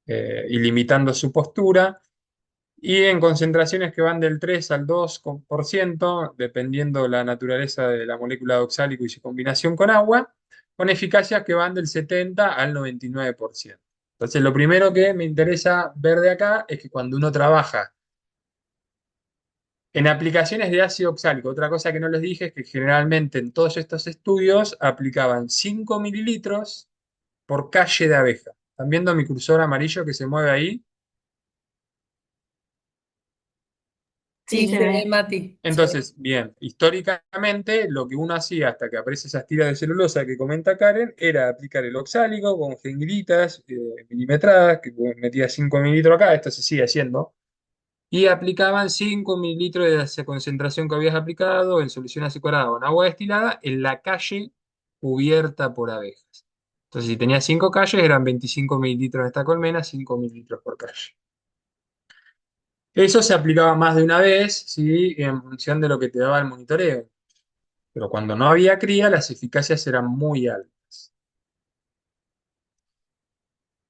A: y limitando su postura, y en concentraciones que van del 3 al 2%, dependiendo la naturaleza de la molécula de oxálico y su combinación con agua, con eficacias que van del 70 al 99%. Entonces, lo primero que me interesa ver de acá es que cuando uno trabaja en aplicaciones de ácido oxálico, otra cosa que no les dije es que generalmente en todos estos estudios aplicaban 5 mililitros por calle de abeja. ¿Están viendo mi cursor amarillo que se mueve ahí?
F: Sí,
E: Sí,
F: se
E: se ve,
F: ve.
E: Mati. Se ve.
A: Entonces, bien, históricamente lo que uno hacía hasta que aparecen esas tiras de celulosa que comenta Karen era aplicar el oxálico con jeringuitas milimetradas, que metía 5 mililitros acá, esto se sigue haciendo, y aplicaban 5 mililitros de esa concentración que habías aplicado en solución azucarada o en agua destilada en la calle cubierta por abejas. Entonces, si tenías 5 calles, eran 25 mililitros de esta colmena, 5 mililitros por calle. Eso se aplicaba más de una vez, ¿sí? En función de lo que te daba el monitoreo. Pero cuando no había cría, las eficacias eran muy altas.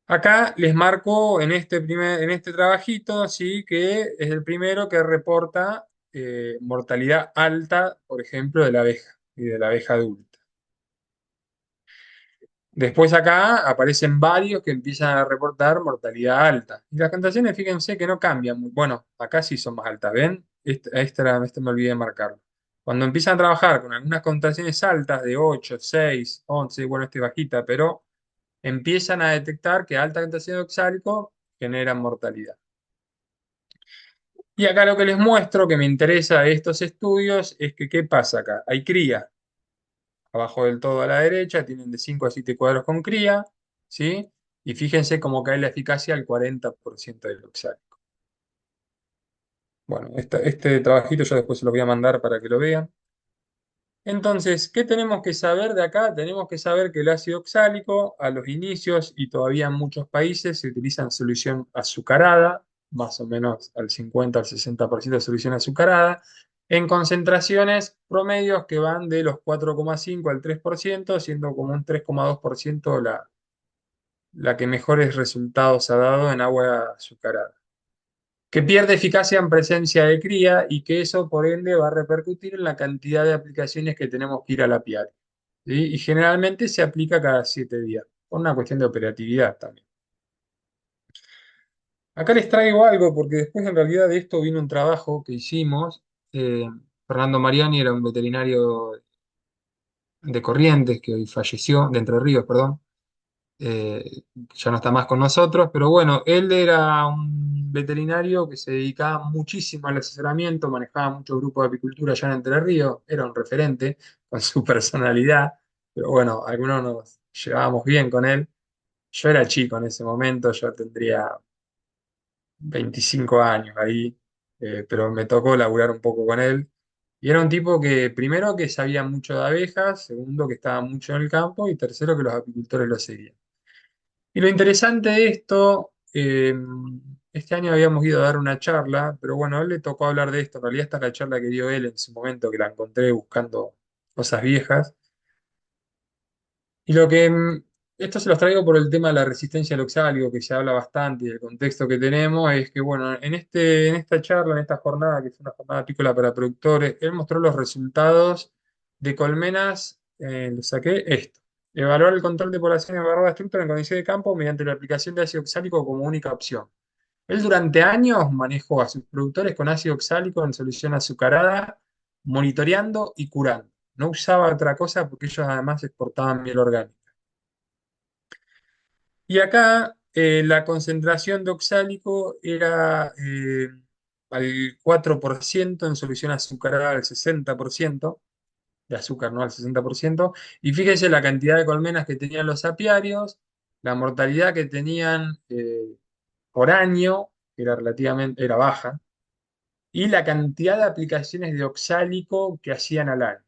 A: Acá les marco en este trabajito, ¿sí? Que es el primero que reporta mortalidad alta, por ejemplo, de la abeja. y de la abeja adulta. Después acá aparecen varios que empiezan a reportar mortalidad alta. Y las concentraciones, fíjense que no cambian. Bueno, acá sí son más altas, ¿ven? Este me olvidé de marcarlo. Cuando empiezan a trabajar con algunas concentraciones altas de 8, 6, 11, bueno, este bajita, pero empiezan a detectar que alta concentración de oxálico genera mortalidad. Y acá lo que les muestro, que me interesa de estos estudios, es que ¿qué pasa acá? Hay cría. Abajo del todo a la derecha tienen de 5 a 7 cuadros con cría, ¿sí? Y fíjense cómo cae la eficacia al 40% del oxálico. Bueno, este trabajito yo después se lo voy a mandar para que lo vean. Entonces, ¿qué tenemos que saber de acá? Tenemos que saber que el ácido oxálico a los inicios y todavía en muchos países se utiliza en solución azucarada, más o menos al 50 al 60% de solución azucarada, en concentraciones promedios que van de los 4,5 al 3%, siendo como un 3,2% la que mejores resultados ha dado en agua azucarada, que pierde eficacia en presencia de cría y que eso por ende va a repercutir en la cantidad de aplicaciones que tenemos que ir al apiario, ¿sí? Y generalmente se aplica cada 7 días, por una cuestión de operatividad también. Acá les traigo algo porque después en realidad de esto vino un trabajo que hicimos. eh, Fernando Mariani era un veterinario de Corrientes que hoy falleció, de Entre Ríos, perdón. Ya no está más con nosotros, pero bueno, él era un veterinario que se dedicaba muchísimo al asesoramiento, manejaba muchos grupos de apicultura allá en Entre Ríos, era un referente con su personalidad, pero bueno, algunos nos llevábamos bien con él. Yo era chico en ese momento, yo tendría 25 años ahí, pero me tocó laburar un poco con él. Y era un tipo que, primero, que sabía mucho de abejas, segundo, que estaba mucho en el campo, y tercero, que los apicultores lo seguían. Y lo interesante de esto, este año habíamos ido a dar una charla, pero bueno, a él le tocó hablar de esto. En realidad, esta es la charla que dio él en su momento, que la encontré buscando cosas viejas. Y esto se los traigo por el tema de la resistencia al oxálico, que se habla bastante y del contexto que tenemos, es que, bueno, en esta charla, en esta jornada, que fue una jornada apícola para productores, él mostró los resultados de colmenas, lo saqué, esto. Evaluar el control de poblaciones de barroa estructura en condiciones de campo mediante la aplicación de ácido oxálico como única opción. Él durante años manejó a sus productores con ácido oxálico en solución azucarada, monitoreando y curando. No usaba otra cosa porque ellos además exportaban miel orgánica. Y acá la concentración de oxálico era al 4% en solución azucarada al 60%, de azúcar, no al 60%. Y fíjense la cantidad de colmenas que tenían los apiarios, la mortalidad que tenían por año, que era baja, y la cantidad de aplicaciones de oxálico que hacían al año.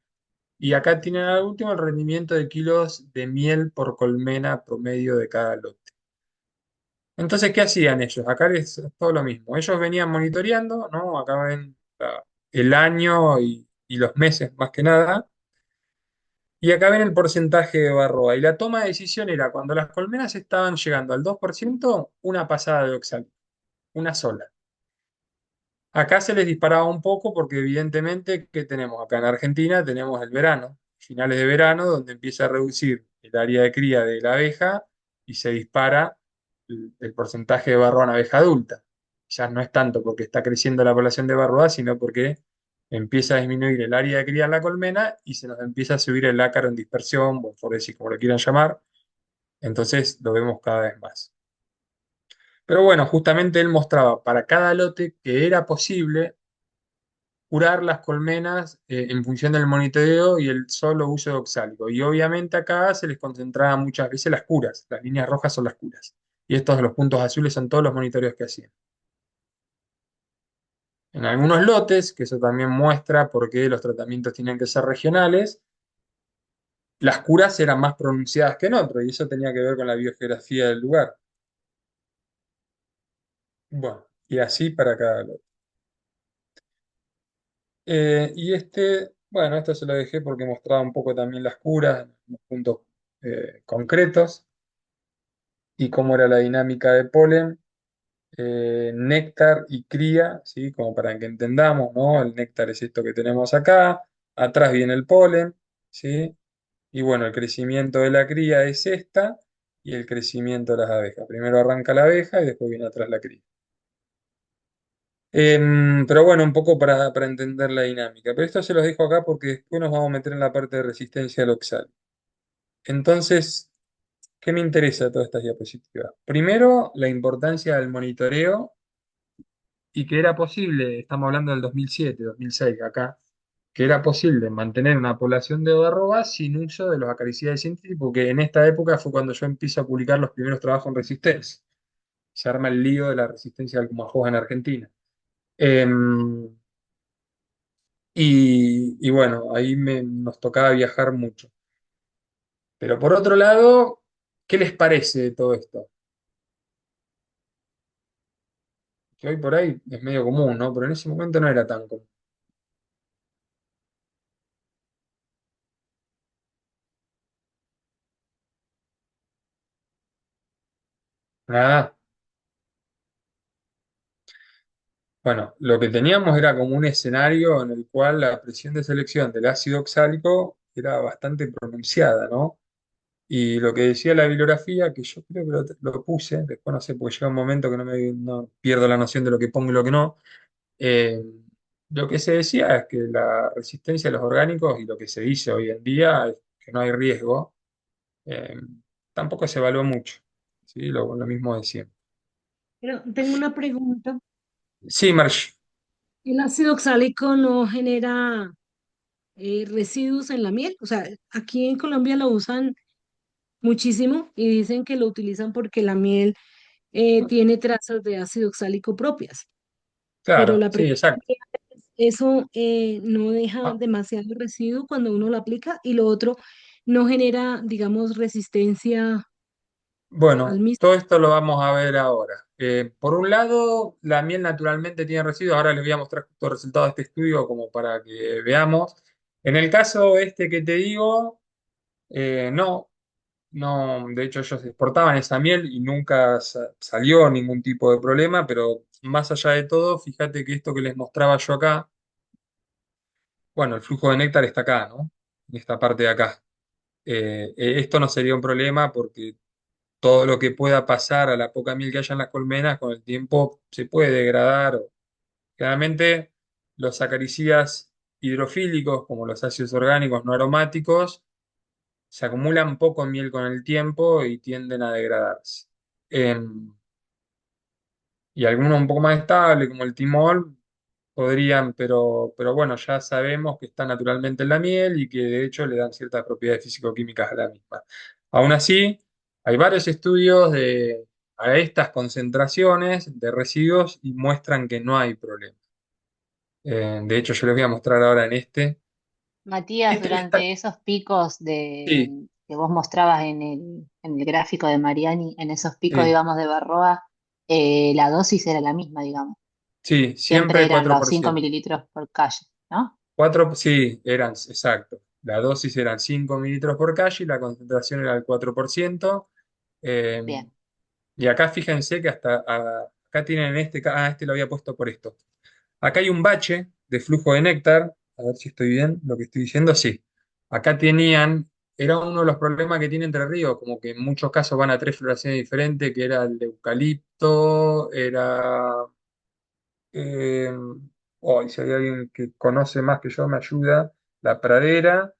A: Y acá tienen al último el rendimiento de kilos de miel por colmena promedio de cada lote. Entonces, ¿qué hacían ellos? Acá es todo lo mismo. Ellos venían monitoreando, ¿no? Acá ven el año y los meses más que nada. Y acá ven el porcentaje de barroa. Y la toma de decisión era cuando las colmenas estaban llegando al 2%, una pasada de oxálico, una sola. Acá se les disparaba un poco porque evidentemente, ¿qué tenemos? Acá en Argentina tenemos el verano, finales de verano, donde empieza a reducir el área de cría de la abeja y se dispara el porcentaje de barroa en abeja adulta. Ya no es tanto porque está creciendo la población de barroa, sino porque empieza a disminuir el área de cría en la colmena y se nos empieza a subir el ácaro en dispersión, bonforesis, como lo quieran llamar. Entonces lo vemos cada vez más. Pero bueno, justamente él mostraba para cada lote que era posible curar las colmenas en función del monitoreo y el solo uso de oxálico. Y obviamente acá se les concentraba muchas veces las curas, las líneas rojas son las curas. Y estos, los puntos azules, son todos los monitoreos que hacían. En algunos lotes, que eso también muestra por qué los tratamientos tienen que ser regionales, las curas eran más pronunciadas que en otros, y eso tenía que ver con la biogeografía del lugar. Bueno, y así para cada lote. Bueno, esto se lo dejé porque mostraba un poco también las curas, los puntos concretos y cómo era la dinámica de polen, néctar y cría, ¿sí? Como para que entendamos, ¿no? El néctar es esto que tenemos acá, atrás viene el polen, ¿sí? Y bueno, el crecimiento de la cría es esta y el crecimiento de las abejas. Primero arranca la abeja y después viene atrás la cría. Pero bueno, un poco para entender la dinámica. Pero esto se los dejo acá porque después nos vamos a meter en la parte de resistencia al oxal. Entonces, ¿qué me interesa de todas estas diapositivas? Primero, la importancia del monitoreo y que era posible, estamos hablando del 2007, 2006 acá, que era posible mantener una población de odarrobas sin uso de los acaricidas científicos, porque en esta época fue cuando yo empiezo a publicar los primeros trabajos en resistencia. Se arma el lío de la resistencia al Cumajoga en Argentina. Em, y bueno, ahí nos tocaba viajar mucho. Pero por otro lado, ¿qué les parece de todo esto? Que hoy por ahí es medio común, ¿no? Pero en ese momento no era tan común. Nada. Bueno, lo que teníamos era como un escenario en el cual la presión de selección del ácido oxálico era bastante pronunciada, ¿no? Y lo que decía la bibliografía, que yo creo que lo puse, después no sé, porque llega un momento que no pierdo la noción de lo que pongo y lo que no. eh, lo que se decía es que la resistencia a los orgánicos y lo que se dice hoy en día es que no hay riesgo, eh, tampoco se evaluó mucho, ¿sí? Lo mismo de siempre.
D: Pero tengo una pregunta.
A: Sí, Marsh.
D: ¿El ácido oxálico no genera residuos en la miel? O sea, aquí en Colombia lo usan muchísimo y dicen que lo utilizan porque la miel tiene trazas de ácido oxálico propias. Pero
A: Claro,
D: la
A: sí,
D: pregunta
A: exacto.
D: es, ¿eso no deja
A: Ah,
D: demasiado residuo cuando uno lo aplica? Y lo otro, ¿no genera, digamos, resistencia al
A: bueno,
D: mismo?
A: todo esto lo vamos a ver ahora. Por un lado, la miel naturalmente tiene residuos. Ahora les voy a mostrar justo el resultado de este estudio como para que veamos. En el caso este que te digo, no, no, de hecho ellos exportaban esa miel y nunca salió ningún tipo de problema, pero más allá de todo, fíjate que esto que les mostraba yo acá, bueno, el flujo de néctar está acá, ¿no? En esta parte de acá. Esto no sería un problema porque todo lo que pueda pasar a la poca miel que haya en las colmenas con el tiempo se puede degradar. Generalmente los acaricidas hidrofílicos, como los ácidos orgánicos no aromáticos, se acumulan poco en miel con el tiempo y tienden a degradarse. Em, y algunos un poco más estables, como el timol, podrían, pero bueno, ya sabemos que está naturalmente en la miel y que de hecho le dan ciertas propiedades físico-químicas a la misma. Aún así, hay varios estudios a estas concentraciones de residuos y muestran que no hay problema. De hecho, yo les voy a mostrar ahora en este.
G: Matías,
A: Este está.
G: durante esos picos
A: Sí,
G: que vos mostrabas en el gráfico de Mariani, en esos picos,
A: sí,
G: digamos, de Barroa, la dosis era la misma, digamos.
A: sí,
G: Siempre
A: siempre
G: eran los 5
A: 4%.
G: mililitros por calle, ¿no?
A: Sí, eran, exacto. La dosis eran 5 mililitros por calle y la concentración era el 4%. Eh,
G: Bien.
A: y acá fíjense que acá tienen este lo había puesto por esto. Acá hay un bache de flujo de néctar. A ver si estoy bien lo que estoy diciendo. Sí. Acá era uno de los problemas que tiene Entre Ríos, como que en muchos casos van a tres floraciones diferentes, que era el de eucalipto, eh, si hay alguien que conoce más que yo, me ayuda, la pradera,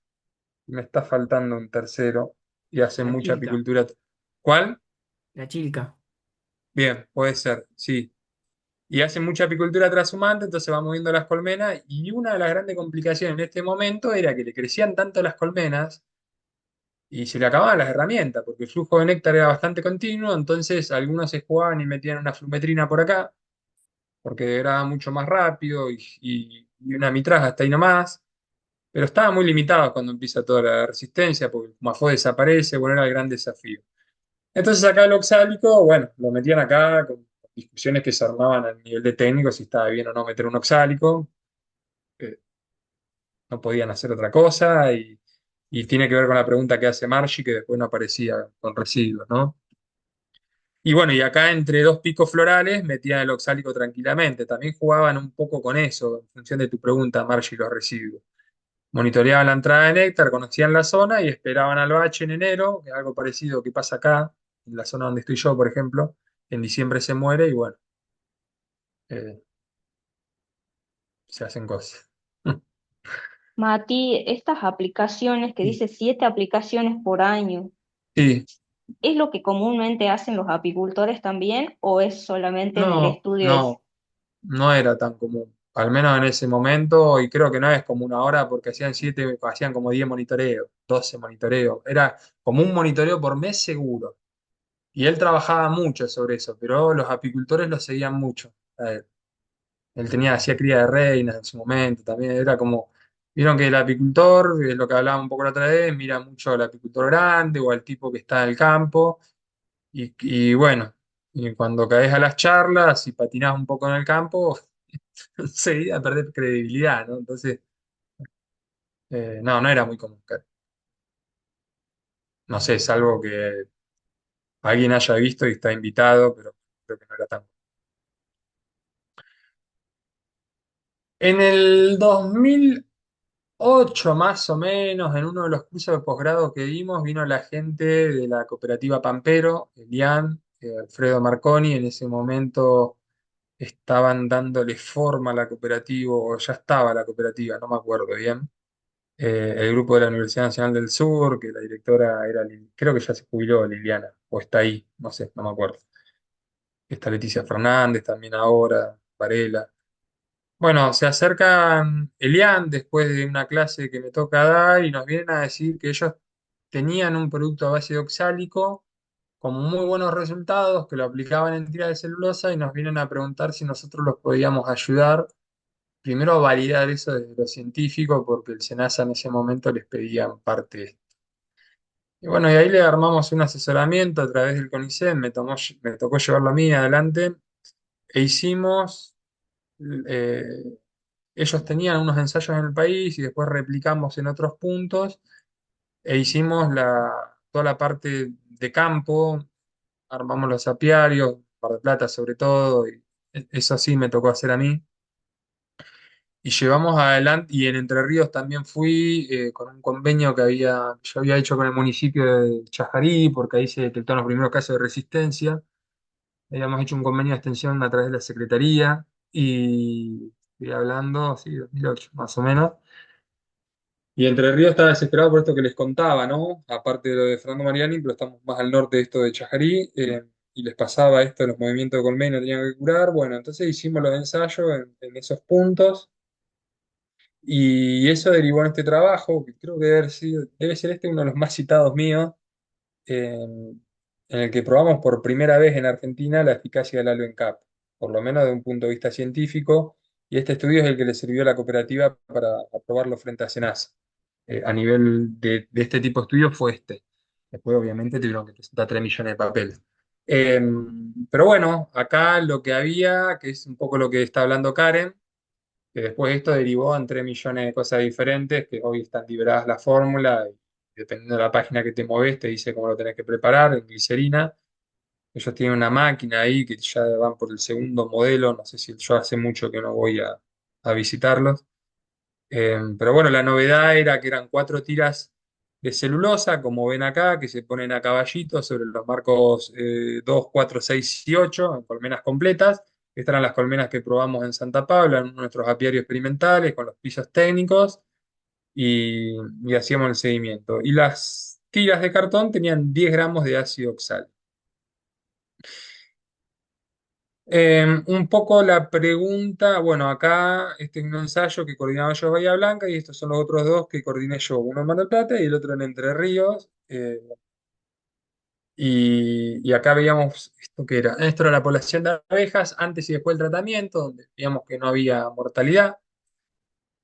A: y me está faltando un tercero, y hacen
B: La
A: mucha
B: chilca,
A: apicultura. ¿Cuál?
B: la chilca.
A: Bien, puede ser, sí. Y hacen mucha apicultura trashumante, entonces va moviendo las colmenas, y una de las grandes complicaciones en este momento era que le crecían tanto las colmenas y se le acababan las herramientas, porque el flujo de néctar era bastante continuo, entonces algunos se jugaban y metían una flumetrina por acá, porque degradaba mucho más rápido, y una mitraja hasta ahí nomás. Pero estaba muy limitado cuando empieza toda la resistencia, porque el Mafo desaparece, bueno, era el gran desafío. Entonces acá el oxálico, bueno, lo metían acá con discusiones que se armaban a nivel de técnico, si estaba bien o no meter un oxálico, eh, no podían hacer otra cosa, y tiene que ver con la pregunta que hace Margie, que después no aparecía con residuos, ¿no? Y bueno, y acá entre dos picos florales metían el oxálico tranquilamente, también jugaban un poco con eso, en función de tu pregunta, Margie, los residuos. monitoreaban la entrada de néctar, conocían la zona y esperaban al bache en enero, que es algo parecido que pasa acá, en la zona donde estoy yo, por ejemplo. En diciembre se muere y bueno, eh, se hacen cosas.
F: Mati, estas aplicaciones que
A: Sí,
F: dice 7 aplicaciones por año,
A: sí,
F: ¿es lo que comúnmente hacen los apicultores también o es solamente en el
A: no,
F: estudio ese?
A: no, no era tan común. Al menos en ese momento, y creo que no es común ahora, porque hacían como 10 monitoreos, 12 monitoreos. Era como un monitoreo por mes seguro. Y él trabajaba mucho sobre eso, pero los apicultores lo seguían mucho a él. Él hacía cría de reinas en su momento, también era como, vieron que el apicultor, es lo que hablaba un poco la otra vez, mira mucho al apicultor grande o al tipo que está en el campo, y bueno, y cuando caes a las charlas y patinás un poco en el campo, enseguida perdés credibilidad, ¿no? Entonces, no, no era muy común. No sé, salvo que alguien haya visto y está invitado, pero creo que no era tan. En el 2008 más o menos, en uno de los cursos de posgrado que dimos, vino la gente de la cooperativa Pampero, Elian, Alfredo Marconi. En ese momento estaban dándole forma a la cooperativa, o ya estaba la cooperativa, no me acuerdo bien. El grupo de la Universidad Nacional del Sur, que la directora era, creo que ya se jubiló Liliana, o está ahí, no sé, no me acuerdo. Está Leticia Fernández también ahora, Varela. Bueno, se acercan Elian después de una clase que me toca dar y nos vienen a decir que ellos tenían un producto a base de oxálico con muy buenos resultados, que lo aplicaban en tiras de celulosa y nos vienen a preguntar si nosotros los podíamos ayudar. Primero a validar eso desde lo científico, porque el SENASA en ese momento les pedían parte. Y bueno, y ahí le armamos un asesoramiento a través del CONICET, me tocó llevarlo a mí adelante, e hicimos. eh, Ellos tenían unos ensayos en el país y después replicamos en otros puntos e hicimos toda la parte de campo, armamos los apiarios, Mar del Plata sobre todo, y eso sí me tocó hacer a mí. Y llevamos adelante, y en Entre Ríos también fui con un convenio yo había hecho con el municipio de Chajarí, porque ahí se detectaron los primeros casos de resistencia. Habíamos hecho un convenio de extensión a través de la Secretaría y estoy hablando, sí, 2008 más o menos. Y Entre Ríos estaba desesperado por esto que les contaba, ¿no? Aparte de lo de Fernando Mariani, pero estamos más al norte de esto de Chajarí, y les pasaba esto, los movimientos de colmena tenían que curar. Bueno, entonces hicimos los ensayos en esos puntos, y eso derivó en este trabajo, que creo que debe ser este uno de los más citados míos, en el que probamos por primera vez en Argentina la eficacia del AloeNCAP, por lo menos de un punto de vista científico, y este estudio es el que le sirvió a la cooperativa para aprobarlo frente a SENASA. A nivel de este tipo de estudios fue este. Después, obviamente, tuvieron que presentar 3 millones de papeles. Eh, pero bueno, acá lo que había, que es un poco lo que está hablando Karen, que después esto derivó en 3 millones de cosas diferentes, que hoy están liberadas la fórmula, y dependiendo de la página que te mueves, te dice cómo lo tenés que preparar, en glicerina. Ellos tienen una máquina ahí que ya van por el segundo modelo, no sé si yo hace mucho que no voy a visitarlos. Pero bueno, la novedad era que eran 4 tiras de celulosa, como ven acá, que se ponen a caballito sobre los marcos 2, 4, 6 y 8, en colmenas completas. Estas eran las colmenas que probamos en Santa Paula, en nuestros apiarios experimentales, con los pisos técnicos, y hacíamos el seguimiento. Y las tiras de cartón tenían 10 gramos de ácido oxálico. Un poco la pregunta, bueno, acá este es un ensayo que coordinaba yo en Bahía Blanca y estos son los otros dos que coordiné yo, uno en Mar del Plata y el otro en Entre Ríos. Y acá veíamos esto que era. Esto era la población de abejas antes y después del tratamiento, donde veíamos que no había mortalidad.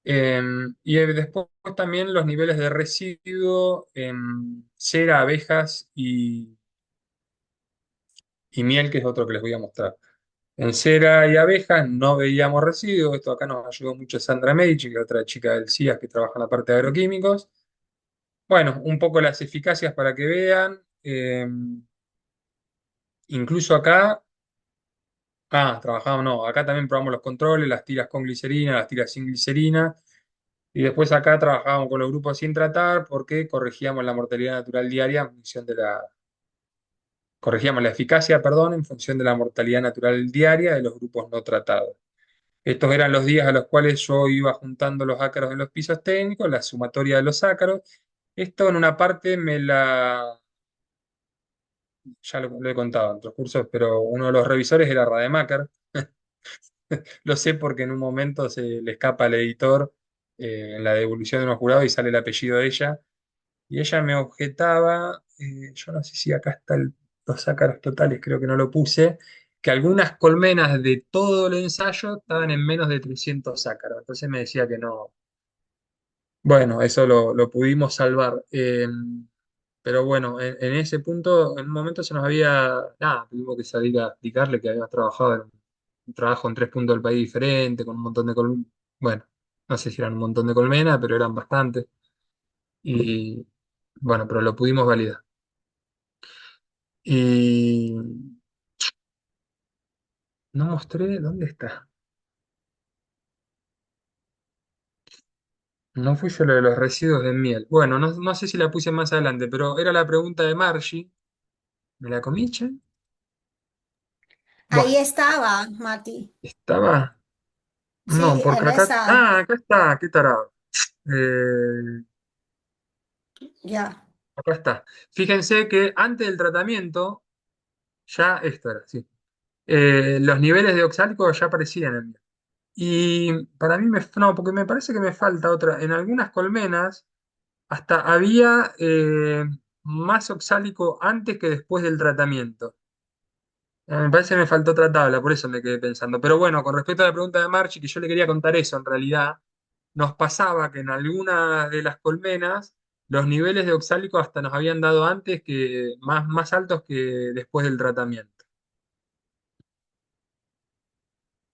A: Y después también los niveles de residuo en cera, abejas y miel, que es otro que les voy a mostrar. En cera y abejas no veíamos residuos. Esto acá nos ayudó mucho Sandra Medici, que es otra chica del CIAS que trabaja en la parte de agroquímicos. Bueno, un poco las eficacias para que vean. Incluso acá, trabajamos, no, acá también probamos los controles, las tiras con glicerina, las tiras sin glicerina. Y después acá trabajábamos con los grupos sin tratar porque corregíamos la mortalidad natural diaria en función de corregíamos la eficacia, perdón, en función de la mortalidad natural diaria de los grupos no tratados. Estos eran los días a los cuales yo iba juntando los ácaros en los pisos técnicos, la sumatoria de los ácaros. Esto en una parte ya lo he contado en otros cursos, pero uno de los revisores era Rademacher. Lo sé porque en un momento se le escapa al editor en la devolución de unos jurados y sale el apellido de ella. Y ella me objetaba, yo no sé si acá están los ácaros totales, creo que no lo puse, que algunas colmenas de todo el ensayo estaban en menos de 300 ácaros. Entonces me decía que no. Bueno, eso lo pudimos salvar. Pero bueno, en ese punto, en un momento se nos había, nada, tuvimos que salir a explicarle que habíamos trabajado en un trabajo en 3 puntos del país diferente, con un montón de colmenas. Bueno, no sé si eran un montón de colmenas, pero eran bastantes. Y bueno, pero lo pudimos validar. Y no mostré, ¿dónde está? No fui yo lo de los residuos de miel. Bueno, no sé si la puse más adelante, pero era la pregunta de Margie. ¿Me la comí, che? Buah,
C: Ahí estaba, Mati.
A: ¿estaba? No,
C: Sí,
A: porque
C: en
A: acá.
C: esa,
A: Ah, acá está, qué tarado. Eh,
C: ya.
A: acá está. Fíjense que antes del tratamiento, ya esto era, sí. Los niveles de oxálico ya aparecían en miel. Y para mí no, porque me parece que me falta otra. En algunas colmenas. Hasta había más oxálico antes que después del tratamiento. Me parece que me faltó otra tabla, por eso me quedé pensando. Pero bueno, con respecto a la pregunta de Marchi, que yo le quería contar eso, en realidad, nos pasaba que en algunas de las colmenas los niveles de oxálico hasta nos habían dado antes que más altos que después del tratamiento.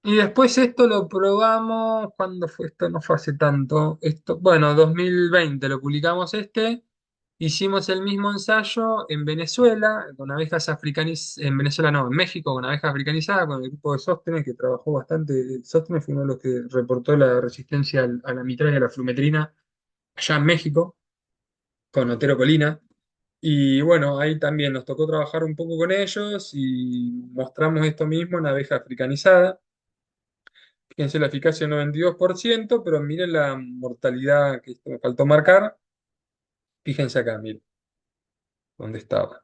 A: Y después esto lo probamos, ¿cuándo fue esto? No fue hace tanto. Esto, bueno, 2020 lo publicamos este. Hicimos el mismo ensayo en Venezuela, con abejas africanizadas, en Venezuela no, en México, con abejas africanizadas, con el grupo de Sóstenes, que trabajó bastante. Sóstenes fue uno de los que reportó la resistencia a la mitralla y a la flumetrina allá en México, con Otero Colina. Y bueno, ahí también nos tocó trabajar un poco con ellos y mostramos esto mismo en abeja africanizada. Fíjense la eficacia 92%, pero miren la mortalidad que esto me faltó marcar. Fíjense acá, miren, dónde estaba.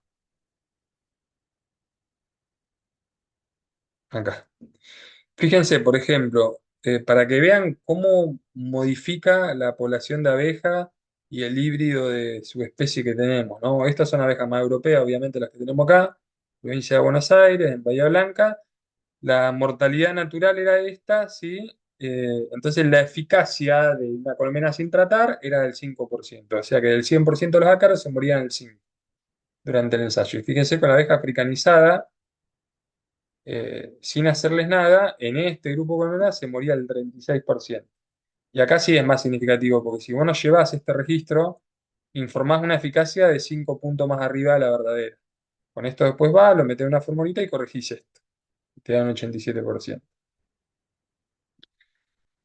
A: Acá. Fíjense, por ejemplo, para que vean cómo modifica la población de abeja y el híbrido de subespecie que tenemos, ¿no? Estas son abejas más europeas, obviamente las que tenemos acá, provincia de Buenos Aires, en Bahía Blanca. La mortalidad natural era esta, ¿sí? Entonces la eficacia de una colmena sin tratar era del 5%, o sea que del 100% de los ácaros se morían el 5% durante el ensayo. Y fíjense con la abeja africanizada, sin hacerles nada, en este grupo colmenar se moría el 36%. Y acá sí es más significativo, porque si vos no llevás este registro, informás una eficacia de 5 puntos más arriba de la verdadera. Con esto después va, lo metés en una formulita y corregís esto. Te da un 87%.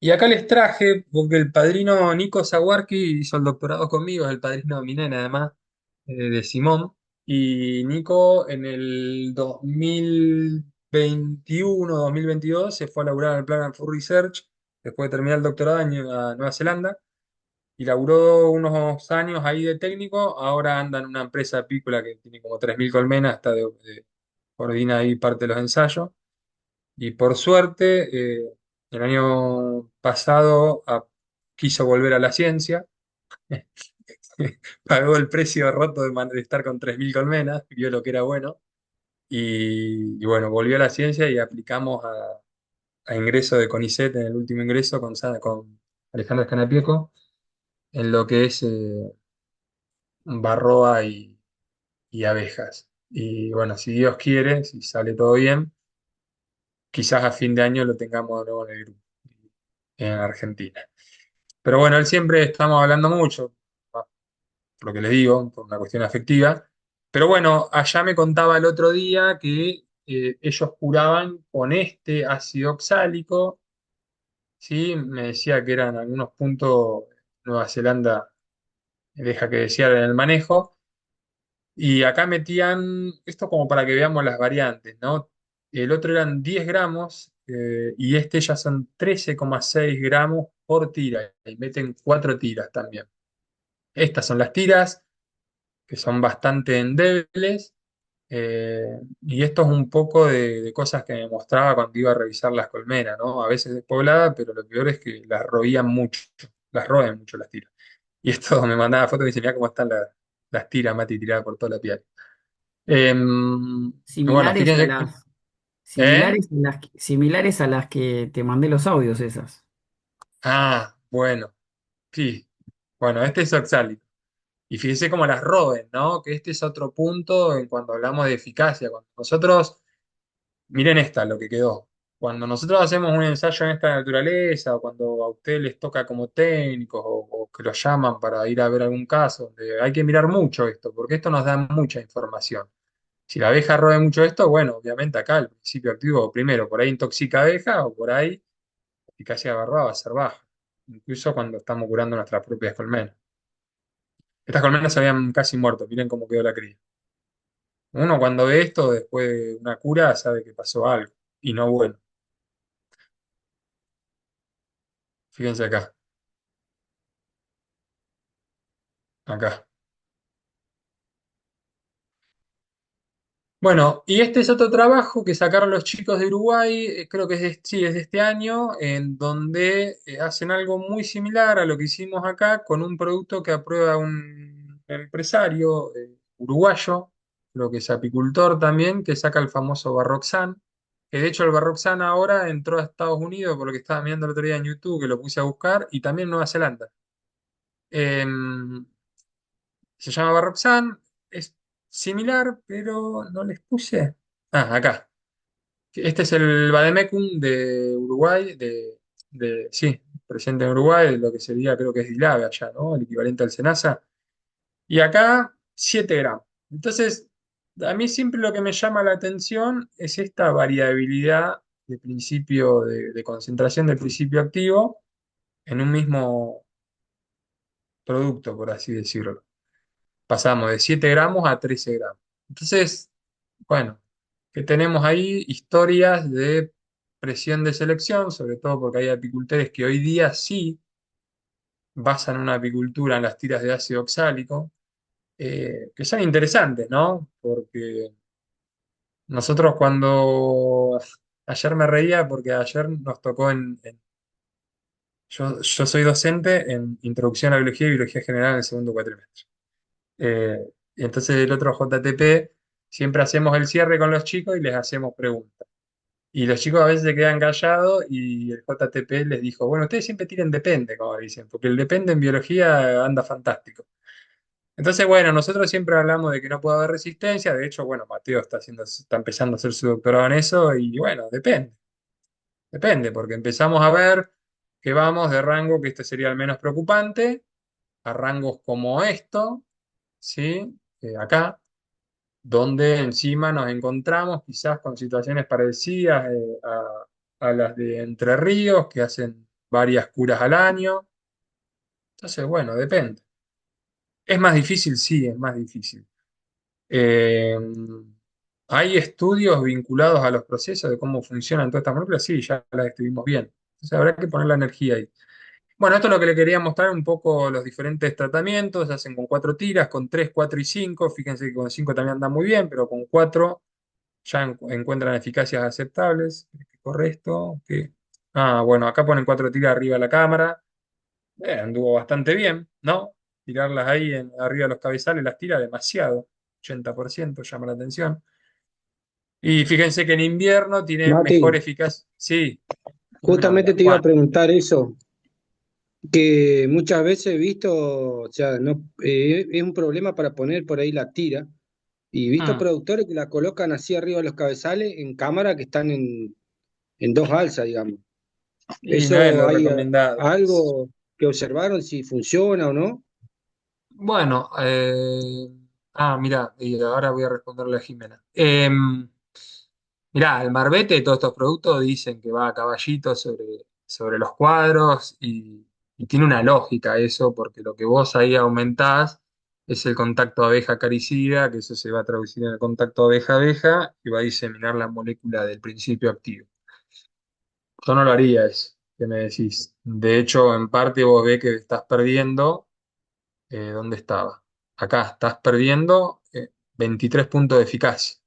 A: Y acá les traje, porque el padrino Nico Zawarki hizo el doctorado conmigo, es el padrino de mi nena, además, de Simón. Y Nico en el 2021, 2022 se fue a laburar en el Plan Food Research, después de terminar el doctorado en Nueva Zelanda, y laburó unos años ahí de técnico, ahora anda en una empresa apícola que tiene como 3.000 colmenas, coordina ahí parte de los ensayos. Y por suerte, el año pasado quiso volver a la ciencia, pagó el precio roto de estar con 3.000 colmenas, vio lo que era bueno, y bueno, volvió a la ciencia y aplicamos a ingreso de CONICET en el último ingreso con Alejandra Scanapieco, en lo que es barroa y abejas. Y bueno, si Dios quiere, si sale todo bien, quizás a fin de año lo tengamos de nuevo en el grupo, en Argentina. Pero bueno, él siempre estamos hablando mucho, por lo que les digo, por una cuestión afectiva. Pero bueno, allá me contaba el otro día que ellos curaban con este ácido oxálico, ¿sí? Me decía que eran algunos puntos Nueva Zelanda deja que desear en el manejo. Y acá metían esto como para que veamos las variantes, ¿no? El otro eran 10 gramos y este ya son 13,6 gramos por tira. Y meten 4 tiras también. Estas son las tiras, que son bastante endebles. Y esto es un poco de cosas que me mostraba cuando iba a revisar las colmenas, ¿no? A veces despoblada, pero lo peor es que las roían mucho, las roen mucho las tiras. Y esto me mandaba fotos y me decía, mira cómo están las tiras, Mati, tiradas por toda la piel. Bueno,
B: Similares a
A: fíjense,
B: las,
A: ¿eh?
B: similares a las que te mandé los audios esas.
A: Ah, bueno, sí. Bueno, este es oxálico. Y fíjese cómo las roben, ¿no? Que este es otro punto en cuando hablamos de eficacia. Cuando nosotros, miren esta, lo que quedó. Cuando nosotros hacemos un ensayo en esta naturaleza, o cuando a ustedes les toca como técnicos, o que los llaman para ir a ver algún caso, hay que mirar mucho esto, porque esto nos da mucha información. Si la abeja roba mucho esto, bueno, obviamente acá el principio activo, primero, por ahí intoxica abeja, o por ahí la eficacia de barba va a ser baja, incluso cuando estamos curando nuestras propias colmenas. Estas colmenas se habían casi muerto, miren cómo quedó la cría. Uno cuando ve esto después de una cura sabe que pasó algo, y no bueno. Fíjense acá, acá. Bueno, y este es otro trabajo que sacaron los chicos de Uruguay, creo que sí, es de este año, en donde hacen algo muy similar a lo que hicimos acá con un producto que aprueba un empresario uruguayo, creo que es apicultor también, que saca el famoso Barroxan, que de hecho el Barroxan ahora entró a Estados Unidos, por lo que estaba mirando el otro día en YouTube, que lo puse a buscar, y también Nueva Zelanda. Em, Se llama Barroxan, es similar, pero no les puse. Ah, acá. Este es el Vademecum de Uruguay, sí, presente en Uruguay, lo que sería, creo que es Dilave allá, ¿no? El equivalente al Senasa. Y acá, 7 gramos. Entonces, a mí siempre lo que me llama la atención es esta variabilidad de principio, de concentración del principio activo en un mismo producto, por así decirlo. Pasamos de 7 gramos a 13 gramos. Entonces, bueno, que tenemos ahí historias de presión de selección, sobre todo porque hay apicultores que hoy día sí basan una apicultura en las tiras de ácido oxálico, que son interesantes, ¿no? Porque nosotros cuando ayer me reía porque ayer nos tocó yo soy docente en Introducción a la Biología y Biología General en el segundo cuatrimestre. Eh, y entonces el otro JTP siempre hacemos el cierre con los chicos y les hacemos preguntas. Y los chicos a veces se quedan callados y el JTP les dijo, bueno, ustedes siempre tiren depende, como dicen, porque el depende en biología anda fantástico. Entonces, bueno, nosotros siempre hablamos de que no puede haber resistencia, de hecho, bueno, Mateo está empezando a hacer su doctorado en eso y bueno, depende, porque empezamos a ver que vamos de rango, que este sería el menos preocupante, a rangos como esto, ¿sí? Acá, donde encima nos encontramos quizás con situaciones parecidas a las de Entre Ríos, que hacen varias curas al año. Entonces, bueno, depende. ¿Es más difícil? Sí, es más difícil. Eh, ¿Hay estudios vinculados a los procesos de cómo funcionan todas estas moléculas? Sí, ya las estuvimos bien. Entonces habrá que poner la energía ahí. Bueno, esto es lo que le quería mostrar un poco los diferentes tratamientos. Se hacen con 4 tiras, con 3, 4 y 5. Fíjense que con 5 también anda muy bien, pero con 4 ya encuentran eficacias aceptables. ¿Qué corre esto? Ah, bueno, acá ponen 4 tiras arriba de la cámara. Anduvo bastante bien, ¿no? Tirarlas ahí arriba de los cabezales las tira demasiado. 80% llama la atención. Y fíjense que en invierno tiene mejor
H: Mati,
A: eficacia. Sí, dímelo,
H: justamente te iba a
A: Juan.
H: preguntar eso, que muchas veces he visto, o sea, no, es un problema para poner por ahí la tira, y he visto
A: Mm,
H: productores que la colocan así arriba de los cabezales en cámara que están en dos alzas, digamos.
A: y no es
H: ¿Eso
A: lo
H: hay
A: recomendado.
H: algo que observaron si funciona o no?
A: Bueno, mira, y ahora voy a responderle a Jimena. Mirá, el Marbete, todos estos productos dicen que va a caballito sobre los cuadros Y tiene una lógica eso, porque lo que vos ahí aumentás es el contacto abeja-acaricida, que eso se va a traducir en el contacto abeja-abeja y va a diseminar la molécula del principio activo. Yo no lo haría eso, que me decís. De hecho, en parte vos ves que estás perdiendo, ¿dónde estaba? Acá, estás perdiendo 23 puntos de eficacia.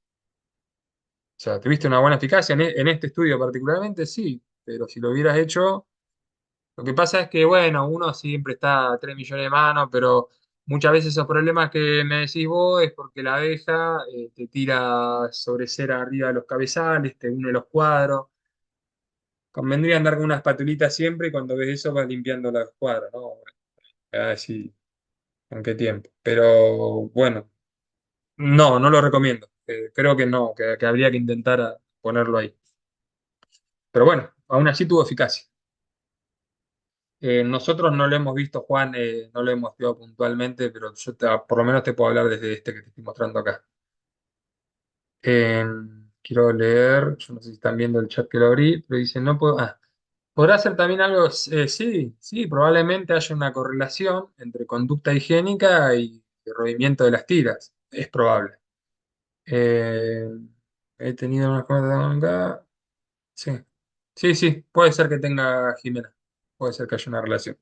A: O sea, ¿tuviste una buena eficacia en este estudio particularmente? Sí, pero si lo hubieras hecho, lo que pasa es que, bueno, uno siempre está a 3 millones de manos, pero muchas veces esos problemas que me decís vos es porque la abeja te tira sobre cera arriba de los cabezales, te une los cuadros. Convendría andar con unas patulitas siempre y cuando ves eso vas limpiando los cuadros, ¿no? Bueno, a ver si, ¿con qué tiempo? Pero bueno, no lo recomiendo. Creo que no, que habría que intentar ponerlo ahí. Pero bueno, aún así tuvo eficacia. Nosotros no lo hemos visto, Juan, no lo hemos estudiado puntualmente, pero por lo menos te puedo hablar desde este que te estoy mostrando acá. Eh, quiero leer, yo no sé si están viendo el chat que lo abrí, pero dice, no puedo... ¿Podrá ser también algo? Sí, probablemente haya una correlación entre conducta higiénica y el rompimiento de las tiras. Es probable. Eh, he tenido unas cosas acá. Sí, sí, puede ser que tenga Jimena. Puede ser que haya una relación.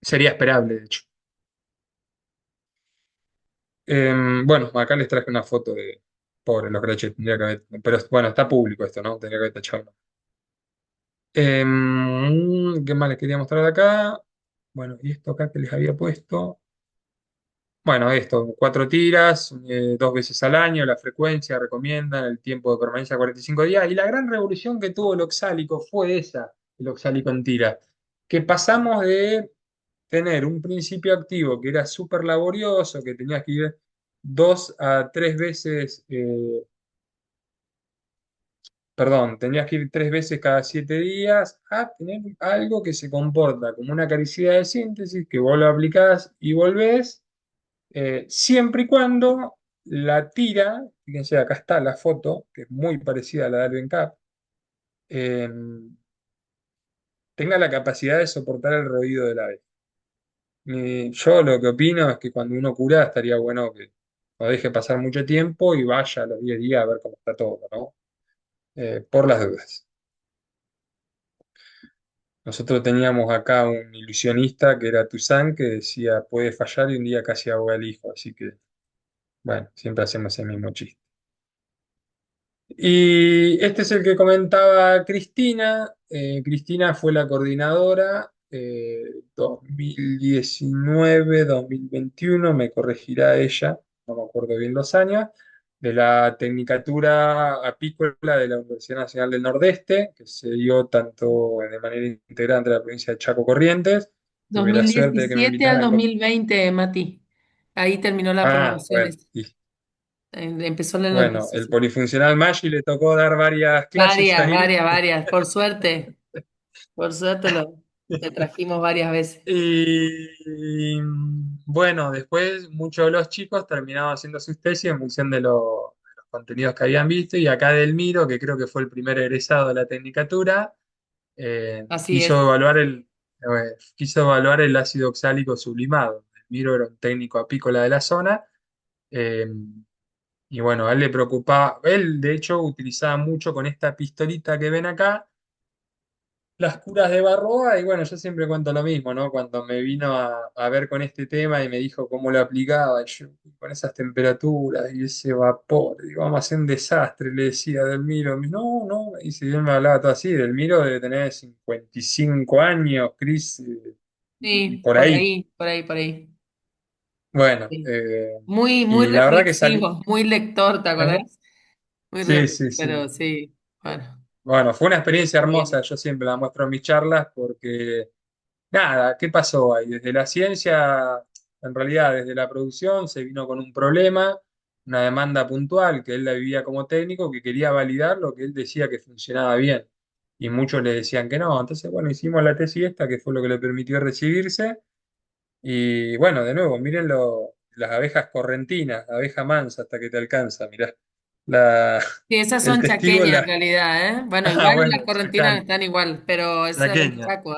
A: Sería esperable, de hecho. Bueno, acá les traje una foto de. Pobre, los Grech, pero bueno, está público esto, ¿no? Tendría que haber tachado. ¿Qué más les quería mostrar de acá? Bueno, y esto acá que les había puesto. Bueno, esto, 4 tiras, 2 veces al año, la frecuencia, recomiendan el tiempo de permanencia 45 días. Y la gran revolución que tuvo el oxálico fue esa, el oxálico en tira, que pasamos de tener un principio activo que era súper laborioso, que tenías que ir 2 a 3 veces, perdón, tenías que ir 3 veces cada 7 días, a tener algo que se comporta como una caricia de síntesis, que vos lo aplicás y volvés siempre y cuando la tira, fíjense, acá está la foto, que es muy parecida a la de Alvin Cap, eh, tenga la capacidad de soportar el ruido del ave. Yo lo que opino es que cuando uno cura estaría bueno que no deje pasar mucho tiempo y vaya a los 10 días a ver cómo está todo, ¿no? Por las dudas. Nosotros teníamos acá un ilusionista que era Toussaint que decía puede fallar y un día casi ahoga al hijo, así que, bueno, siempre hacemos el mismo chiste. Y este es el que comentaba Cristina. Cristina fue la coordinadora 2019-2021, me corregirá ella, no me acuerdo bien los años, de la Tecnicatura Apícola de la Universidad Nacional del Nordeste, que se dio tanto de manera integrante en la provincia de Chaco Corrientes.
E: Dos
A: Tuve la
E: mil
A: suerte de que me
E: diecisiete al
A: invitaran.
E: 2020, Mati. Ahí terminó la promoción.
A: Bueno,
E: Empezó la
A: bueno, el
E: organización.
A: polifuncional Maggi le tocó dar varias clases
E: Varias,
A: ahí.
E: varias, varias. Por suerte te trajimos varias veces.
A: Y bueno, después muchos de los chicos terminaban haciendo sus tesis en función de los contenidos que habían visto. Y acá Delmiro, que creo que fue el primer egresado de la Tecnicatura,
E: Así es.
A: quiso evaluar el ácido oxálico sublimado. Delmiro era un técnico apícola de la zona. eh, y bueno, a él le preocupaba, él de hecho utilizaba mucho con esta pistolita que ven acá las curas de Barroa, y bueno, yo siempre cuento lo mismo, ¿no? Cuando me vino a ver con este tema y me dijo cómo lo aplicaba, y yo con esas temperaturas y ese vapor, digo, vamos a hacer un desastre, le decía a Delmiro, no, y si él me hablaba todo así, Delmiro debe tener 55 años, Cris,
E: Sí,
A: por
E: por
A: ahí.
E: ahí, por ahí, por ahí.
A: Bueno,
E: Sí. Muy, muy
A: y la verdad que salí,
E: reflexivo, muy lector, ¿te
A: ¿eh?
E: acordás? Muy
A: Sí,
E: reflexivo,
A: sí,
E: pero
A: sí.
E: sí, bueno,
A: Bueno, fue una experiencia
E: está bien.
A: hermosa, yo siempre la muestro en mis charlas porque nada, ¿qué pasó ahí? Desde la ciencia, en realidad desde la producción se vino con un problema, una demanda puntual que él la vivía como técnico, que quería validar lo que él decía que funcionaba bien. Y muchos le decían que no. Entonces, bueno, hicimos la tesis esta, que fue lo que le permitió recibirse. Y bueno, de nuevo, miren las abejas correntinas, abeja mansa hasta que te alcanza, mirá. La,
E: Sí, esas
A: el
E: son
A: testigo,
E: chaqueñas en realidad, ¿eh? Bueno,
A: Ah,
E: igual
A: bueno,
E: las correntinas
A: chacal,
E: están igual, pero esa es de
A: chaqueña.
E: Chaco,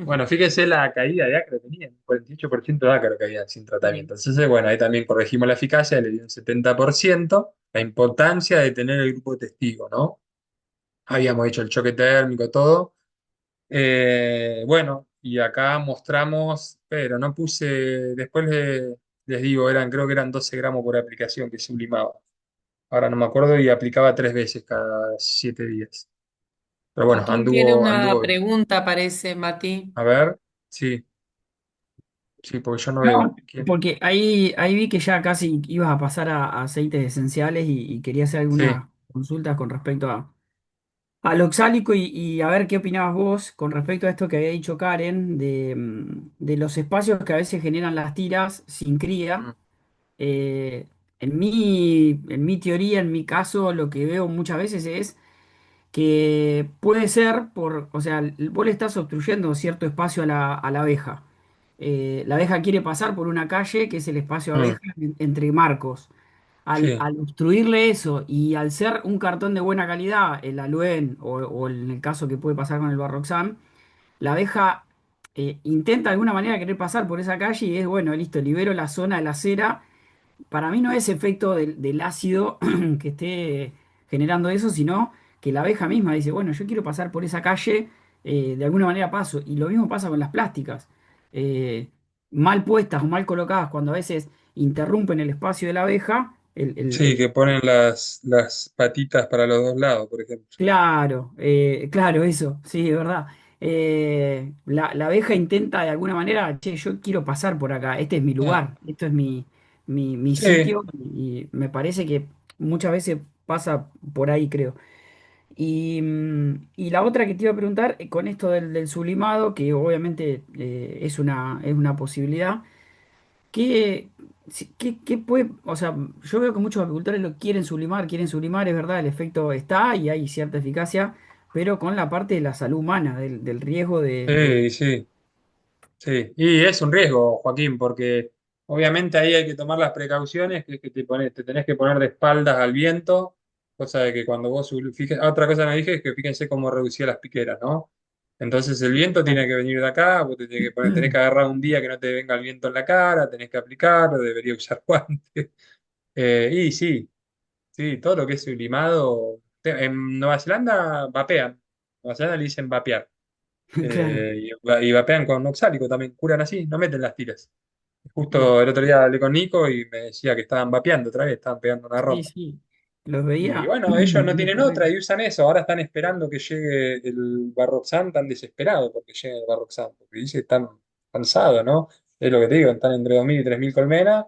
A: Bueno, fíjese la caída de ácaro que tenía, un 48% de ácaro que había sin
E: Sí.
A: tratamiento. Entonces, bueno, ahí también corregimos la eficacia, le dio un 70%, la importancia de tener el grupo testigo, ¿no? Habíamos hecho el choque térmico, todo. Bueno, y acá mostramos, pero no puse, después les digo, creo que eran 12 gramos por aplicación que sublimaba. Ahora no me acuerdo y aplicaba 3 veces cada 7 días. Pero bueno,
E: Joaquín tiene una
A: anduvo bien.
E: pregunta, parece, Mati.
A: A ver, sí, sí, porque yo no veo.
B: No,
A: ¿Quién?
B: porque ahí vi que ya casi ibas a pasar a aceites esenciales y quería hacer
A: Sí.
B: algunas consultas con respecto al oxálico y a ver qué opinabas vos con respecto a esto que había dicho Karen de los espacios que a veces generan las tiras sin cría.
A: Mm,
B: Eh, en mi teoría, en mi caso, lo que veo muchas veces es que puede ser o sea, vos le estás obstruyendo cierto espacio a la abeja. La abeja quiere pasar por una calle que es el espacio de
A: mm,
B: abeja entre marcos. Al,
A: sí,
B: al obstruirle eso y al ser un cartón de buena calidad, el Aluen o en el caso que puede pasar con el Barroxan, la abeja intenta de alguna manera querer pasar por esa calle y es bueno, listo, libero la zona de la cera. Para mí no es efecto del ácido que esté generando eso, sino que la abeja misma dice, bueno, yo quiero pasar por esa calle, de alguna manera paso. Y lo mismo pasa con las plásticas. Eh, Mal puestas o mal colocadas, cuando a veces interrumpen el espacio de la abeja,
A: sí, que ponen las patitas para los dos lados, por ejemplo.
B: claro, claro, eso, sí, es verdad. La abeja intenta de alguna manera, che, yo quiero pasar por acá, este es mi
A: Ah,
B: lugar, esto es mi
A: sí,
B: sitio y me parece que muchas veces pasa por ahí, creo. Y la otra que te iba a preguntar, con esto del sublimado, que obviamente es una posibilidad. ¿Qué puede, o sea, yo veo que muchos apicultores lo quieren sublimar, es verdad, el efecto está y hay cierta eficacia, pero con la parte de la salud humana, del riesgo
A: sí, sí. Sí, y es un riesgo, Joaquín, porque obviamente ahí hay que tomar las precauciones, que es que te tenés que poner de espaldas al viento, cosa de que cuando otra cosa que me dije es que fíjense cómo reducía las piqueras, ¿no? Entonces el viento tiene
B: Claro.
A: que venir de acá, vos te tenés que agarrar un día que no te venga el viento en la cara, tenés que aplicar, debería usar guantes. Y sí, sí, todo lo que es sublimado, en Nueva Zelanda vapean, en Nueva Zelanda le dicen vapear.
B: Claro,
A: Y vapean con oxálico también, curan así, no meten las tiras.
B: bien.
A: Justo el otro día hablé con Nico y me decía que estaban vapeando otra vez, estaban pegando una
B: Sí,
A: ronda.
B: sí, los
A: Y
B: veía
A: bueno, ellos no
B: muy
A: tienen otra
B: terrible.
A: y usan eso. Ahora están esperando que llegue el Barroxan, tan desesperado porque llegue el Barroxan, porque dice que están cansados, ¿no? Es lo que te digo, están entre 2.000 y 3.000 colmenas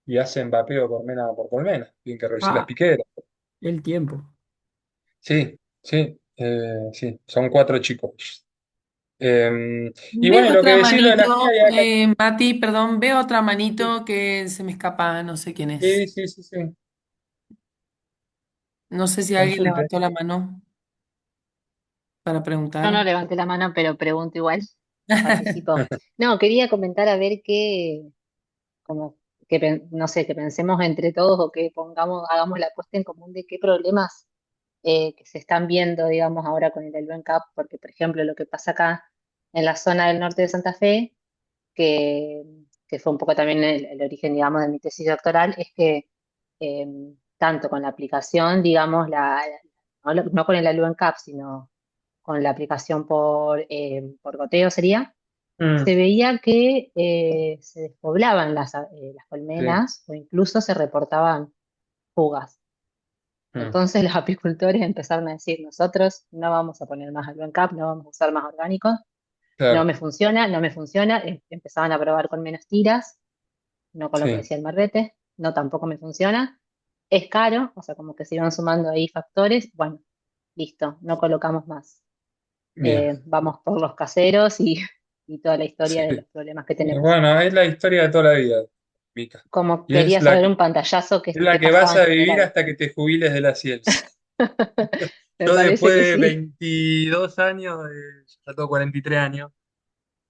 A: y hacen vapeo colmena por colmena. Tienen que reducir las
B: Ah,
A: piqueras.
B: el tiempo.
A: Sí, sí, sí, son 4 chicos. Y
E: Veo
A: bueno, lo que
E: otra
A: decís lo de las
E: manito,
A: tiras, ya que...
E: Mati, perdón, veo otra
A: Sí,
E: manito que se me escapa, no sé quién es.
A: sí, sí, sí, sí.
E: No sé si alguien
A: Consulte.
E: levantó la mano para
G: Yo no
E: preguntar.
G: levanté la mano, pero pregunto igual, participo. No, quería comentar a ver como, no sé, que pensemos entre todos o que hagamos la puesta en común de qué problemas que se están viendo, digamos, ahora con el Elven Cup, porque, por ejemplo, lo que pasa acá en la zona del norte de Santa Fe, que, que fue un poco también el origen, digamos, de mi tesis doctoral, es que eh, tanto con la aplicación, digamos, no con el Elven Cup, sino con la aplicación por goteo sería,
A: Mm,
G: se veía que se despoblaban las
A: sí,
G: colmenas o incluso se reportaban fugas.
A: mm,
G: Entonces los apicultores empezaron a decir, nosotros no vamos a poner más Aluen Cap, no vamos a usar más orgánicos, no
A: claro,
G: me funciona, no me funciona. Empezaban a probar con menos tiras, no con lo que
A: sí,
G: decía el marbete, no tampoco me funciona. Es caro, o sea, como que se iban sumando ahí factores. Bueno, listo, no colocamos más.
A: bien.
G: Vamos por los caseros y toda la historia de
A: Sí.
G: los problemas que
A: Y
G: tenemos.
A: bueno, es la historia de toda la vida, Mica.
G: Como
A: Y es
G: quería saber un pantallazo
A: es
G: qué
A: la que
G: pasaba
A: vas
G: en
A: a vivir
G: general.
A: hasta que te jubiles de la ciencia.
G: Me
A: Yo
G: parece
A: después
G: que
A: de
G: sí.
A: 22 años, ya tengo 43 años,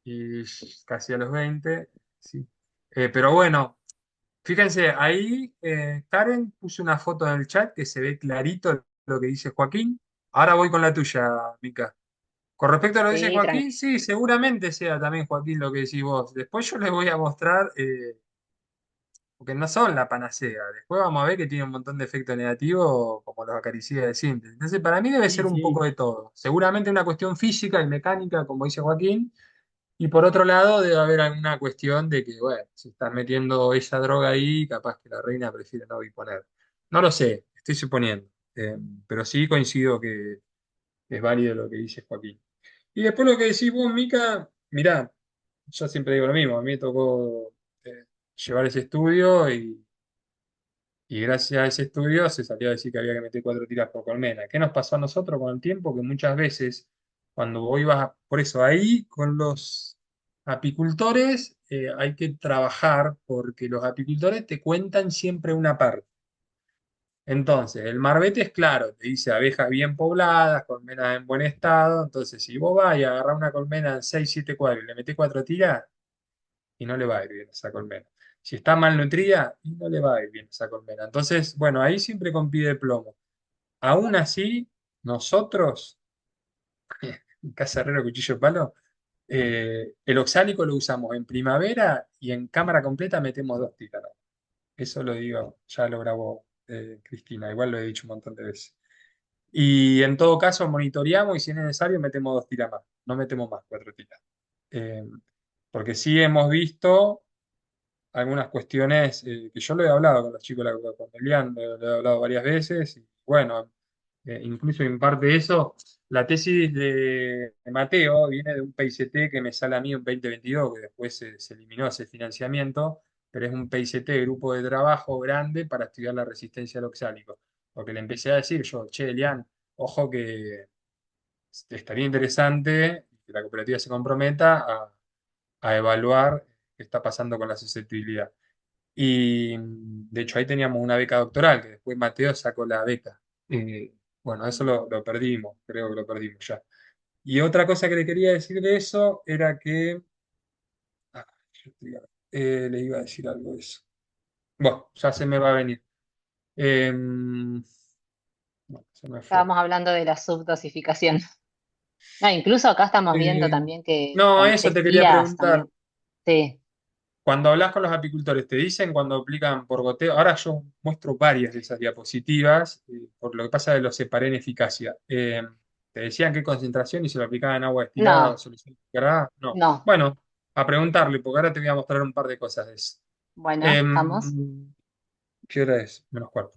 A: y casi a los 20 sí. Pero bueno, fíjense, ahí Karen puso una foto en el chat que se ve clarito lo que dice Joaquín. Ahora voy con la tuya, Mica. Con respecto a lo que dice
G: Sí,
A: Joaquín,
G: tranqui.
A: sí, seguramente sea también Joaquín lo que decís vos. Después yo les voy a mostrar, porque no son la panacea. Después vamos a ver que tiene un montón de efectos negativos, como los acaricidas de síntesis. Entonces, para mí debe
B: Sí,
A: ser un poco
B: sí.
A: de todo. Seguramente una cuestión física y mecánica, como dice Joaquín, y por otro lado debe haber alguna cuestión de que, bueno, si estás metiendo esa droga ahí, capaz que la reina prefiere no disponer. No lo sé, estoy suponiendo. Eh, pero sí coincido que es válido lo que dice Joaquín. Y después lo que decís vos, Mica, mirá, yo siempre digo lo mismo, a mí me tocó llevar ese estudio y gracias a ese estudio se salió a decir que había que meter 4 tiras por colmena. ¿Qué nos pasó a nosotros con el tiempo? Que muchas veces cuando vos ibas, por eso ahí con los apicultores hay que trabajar porque los apicultores te cuentan siempre una parte. Entonces, el Marbete es claro, te dice abejas bien pobladas, colmenas en buen estado. Entonces, si vos vas y agarrás una colmena en 6 7 cuadros y le metés 4 tiras, y no le va a ir bien esa colmena. Si está mal nutrida, y no le va a ir bien esa colmena. Entonces, bueno, ahí siempre compide plomo. Aún así, nosotros, en Casa Herrero Cuchillo de Palo, el oxálico lo usamos en primavera y en cámara completa metemos 2 tiras. Eso lo digo, ya lo grabó Cristina, igual lo he dicho un montón de veces. Y en todo caso monitoreamos y si es necesario metemos 2 tiras más, no metemos más 4 tiras. Eh, porque sí hemos visto algunas cuestiones que yo lo he hablado con los chicos, con Elian, lo he hablado varias veces, y bueno, incluso en parte de eso, la tesis de Mateo viene de un PICT que me sale a mí en 2022, que después se eliminó ese financiamiento, pero es un PICT, grupo de trabajo grande para estudiar la resistencia al oxálico. Porque le empecé a decir yo, che, Elian, ojo que estaría interesante que la cooperativa se comprometa a evaluar qué está pasando con la susceptibilidad. Y de hecho ahí teníamos una beca doctoral, que después Mateo sacó la beca. Bueno, eso lo perdimos, creo que lo perdimos ya. Y otra cosa que le quería decir de eso era que... ah, le iba a decir algo de eso. Bueno, ya se me va a venir. No, se me fue.
G: Estábamos hablando de la subdosificación. No, incluso acá estamos viendo
A: Eh,
G: también que
A: no,
G: con
A: eso te quería
G: sequías
A: preguntar.
G: también. Sí,
A: Cuando hablas con los apicultores, te dicen cuando aplican por goteo. Ahora yo muestro varias de esas diapositivas, por lo que pasa de los separé en eficacia. ¿Te decían qué concentración y se lo aplicaban en agua destilada o
G: no,
A: solución cargada? No.
G: no.
A: Bueno, a preguntarle, porque ahora te voy a mostrar un par de cosas de eso.
G: Bueno, vamos.
A: Em, ¿Qué hora es? Menos cuarto.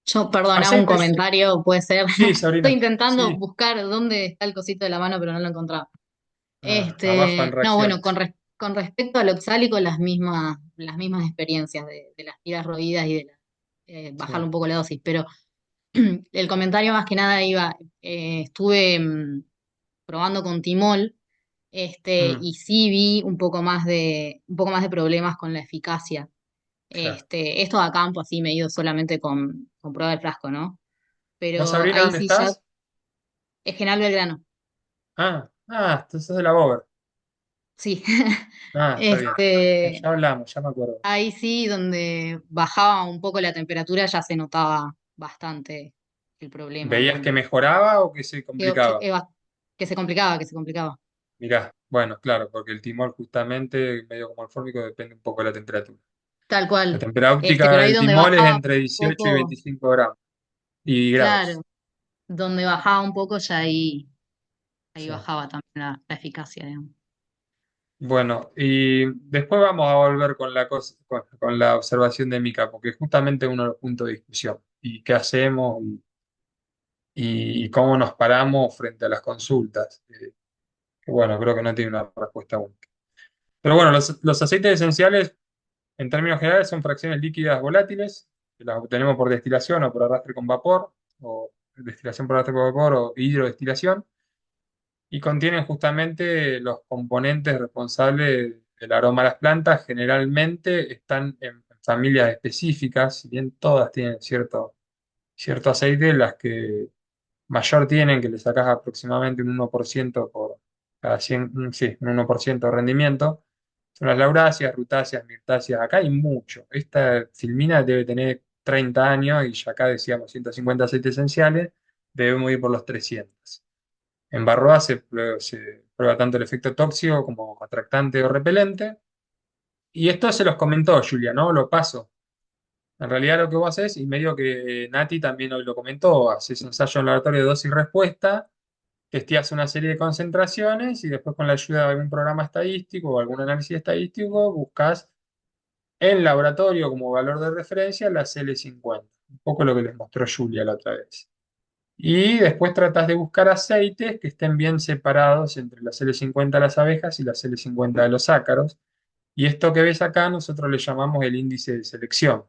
I: Yo, perdón, hago un
A: Aceites.
I: comentario, puede ser.
A: Sí,
I: Estoy
A: Sabrina.
I: intentando
A: Sí.
I: buscar dónde está el cosito de la mano, pero no lo encontraba.
A: Abajo en
I: No, bueno,
A: reacciones.
I: con respecto al oxálico, las mismas experiencias de las tiras roídas y de bajarle
A: Sí.
I: un poco la dosis, pero el comentario más que nada iba, estuve probando con timol,
A: Mm,
I: y sí vi un poco más de problemas con la eficacia.
A: claro.
I: Esto a campo, así medido solamente con prueba del frasco, ¿no?
A: ¿Vos,
I: Pero
A: Sabrina,
I: ahí
A: dónde
I: sí ya
A: estás?
I: es General Belgrano.
A: Entonces sos de la Bober.
I: Sí.
A: Está bien.
I: Este,
A: Ya hablamos, ya me acuerdo.
I: ahí sí, donde bajaba un poco la temperatura, ya se notaba bastante el problema,
A: ¿Veías que
I: digamos.
A: mejoraba o que se complicaba?
I: Que se complicaba, que se complicaba.
A: Mirá, bueno, claro, porque el timol justamente, medio como el fórmico, depende un poco de la temperatura.
I: Tal
A: La
I: cual.
A: temperatura óptica
I: Pero ahí
A: del
I: donde
A: timol es
I: bajaba
A: entre
I: un
A: 18 y
I: poco,
A: 25 gramos y grados.
I: claro, donde bajaba un poco, ya ahí
A: Sí.
I: bajaba también la eficacia, digamos.
A: Bueno, y después vamos a volver con con la observación de Mica, porque es justamente uno de los puntos de discusión. Y qué hacemos y cómo nos paramos frente a las consultas. Que bueno, creo que no tiene una respuesta única. Pero bueno, los aceites esenciales, en términos generales, son fracciones líquidas volátiles, que las obtenemos por destilación o por arrastre con vapor, o destilación por arrastre con vapor o hidrodestilación, y contienen justamente los componentes responsables del aroma a las plantas. Generalmente están en familias específicas, si bien todas tienen cierto aceite, las que mayor tienen, que le sacás aproximadamente un 1% por cada 100, sí, un 1% de rendimiento. Son las lauráceas, rutáceas, mirtáceas. Acá hay mucho. Esta filmina debe tener 30 años y ya acá decíamos 150 aceites esenciales, debemos ir por los 300. En Varroa se prueba tanto el efecto tóxico como atractante o repelente. Y esto se los comentó Julia, ¿no? Lo paso. En realidad lo que vos haces, y medio que Nati también hoy lo comentó, haces ensayo en laboratorio de dosis y respuesta, testeás una serie de concentraciones y después con la ayuda de algún programa estadístico o algún análisis estadístico buscas en laboratorio como valor de referencia la CL50. Un poco lo que les mostró Julia la otra vez. Y después tratás de buscar aceites que estén bien separados entre la CL50 de las abejas y la CL50 de los ácaros. Y esto que ves acá nosotros le llamamos el índice de selección,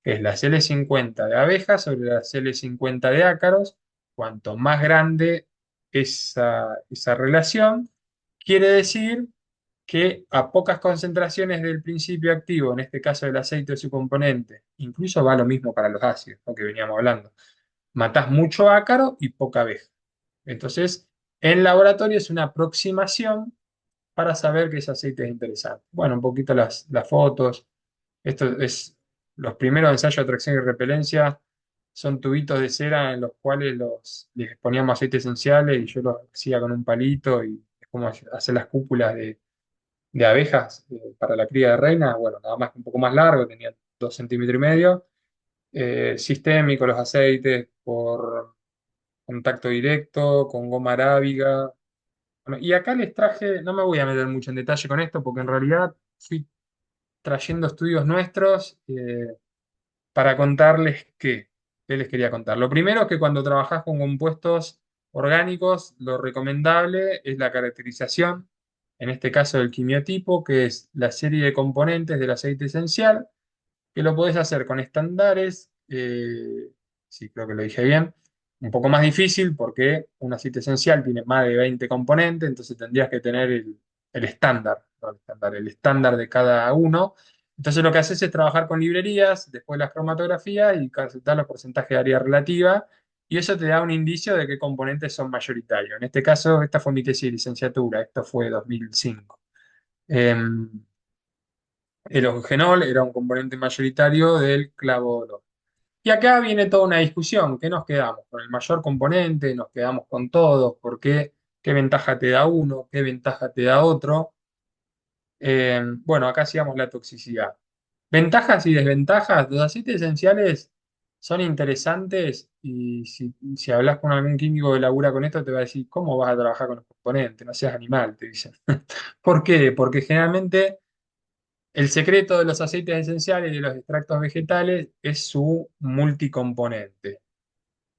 A: que es la CL50 de abejas sobre la CL50 de ácaros. Cuanto más grande esa relación, quiere decir que a pocas concentraciones del principio activo, en este caso del aceite o su componente, incluso va lo mismo para los ácidos, lo que veníamos hablando, matás mucho ácaro y poca abeja. Entonces, en laboratorio es una aproximación para saber que ese aceite es interesante. Bueno, un poquito las fotos. Esto es los primeros ensayos de atracción y repelencia. Son tubitos de cera en los cuales les poníamos aceite esenciales y yo los hacía con un palito y es como hacer las cúpulas de abejas para la cría de reina. Bueno, nada más que un poco más largo, tenía 2,5 centímetros. Sistémico, los aceites por contacto directo, con goma arábiga. Bueno, y acá les traje, no me voy a meter mucho en detalle con esto porque en realidad fui trayendo estudios nuestros para contarles qué les quería contar. Lo primero es que cuando trabajás con compuestos orgánicos, lo recomendable es la caracterización, en este caso del quimiotipo, que es la serie de componentes del aceite esencial, que lo podés hacer con estándares, sí, creo que lo dije bien, un poco más difícil porque un aceite esencial tiene más de 20 componentes, entonces tendrías que tener el estándar, no el estándar de cada uno. Entonces lo que haces es trabajar con librerías, después las cromatografías y calcular los porcentajes de área relativa, y eso te da un indicio de qué componentes son mayoritarios. En este caso, esta fue mi tesis de licenciatura, esto fue 2005. El eugenol era un componente mayoritario del clavo. Y acá viene toda una discusión. ¿Qué nos quedamos? ¿Con el mayor componente? ¿Nos quedamos con todos? ¿Por qué? ¿Qué ventaja te da uno? ¿Qué ventaja te da otro? Bueno, acá hacíamos la toxicidad. Ventajas y desventajas. Los aceites esenciales son interesantes y si hablas con algún químico que labura con esto, te va a decir, ¿cómo vas a trabajar con los componentes? No seas animal, te dicen. ¿Por qué? Porque generalmente el secreto de los aceites esenciales y de los extractos vegetales es su multicomponente,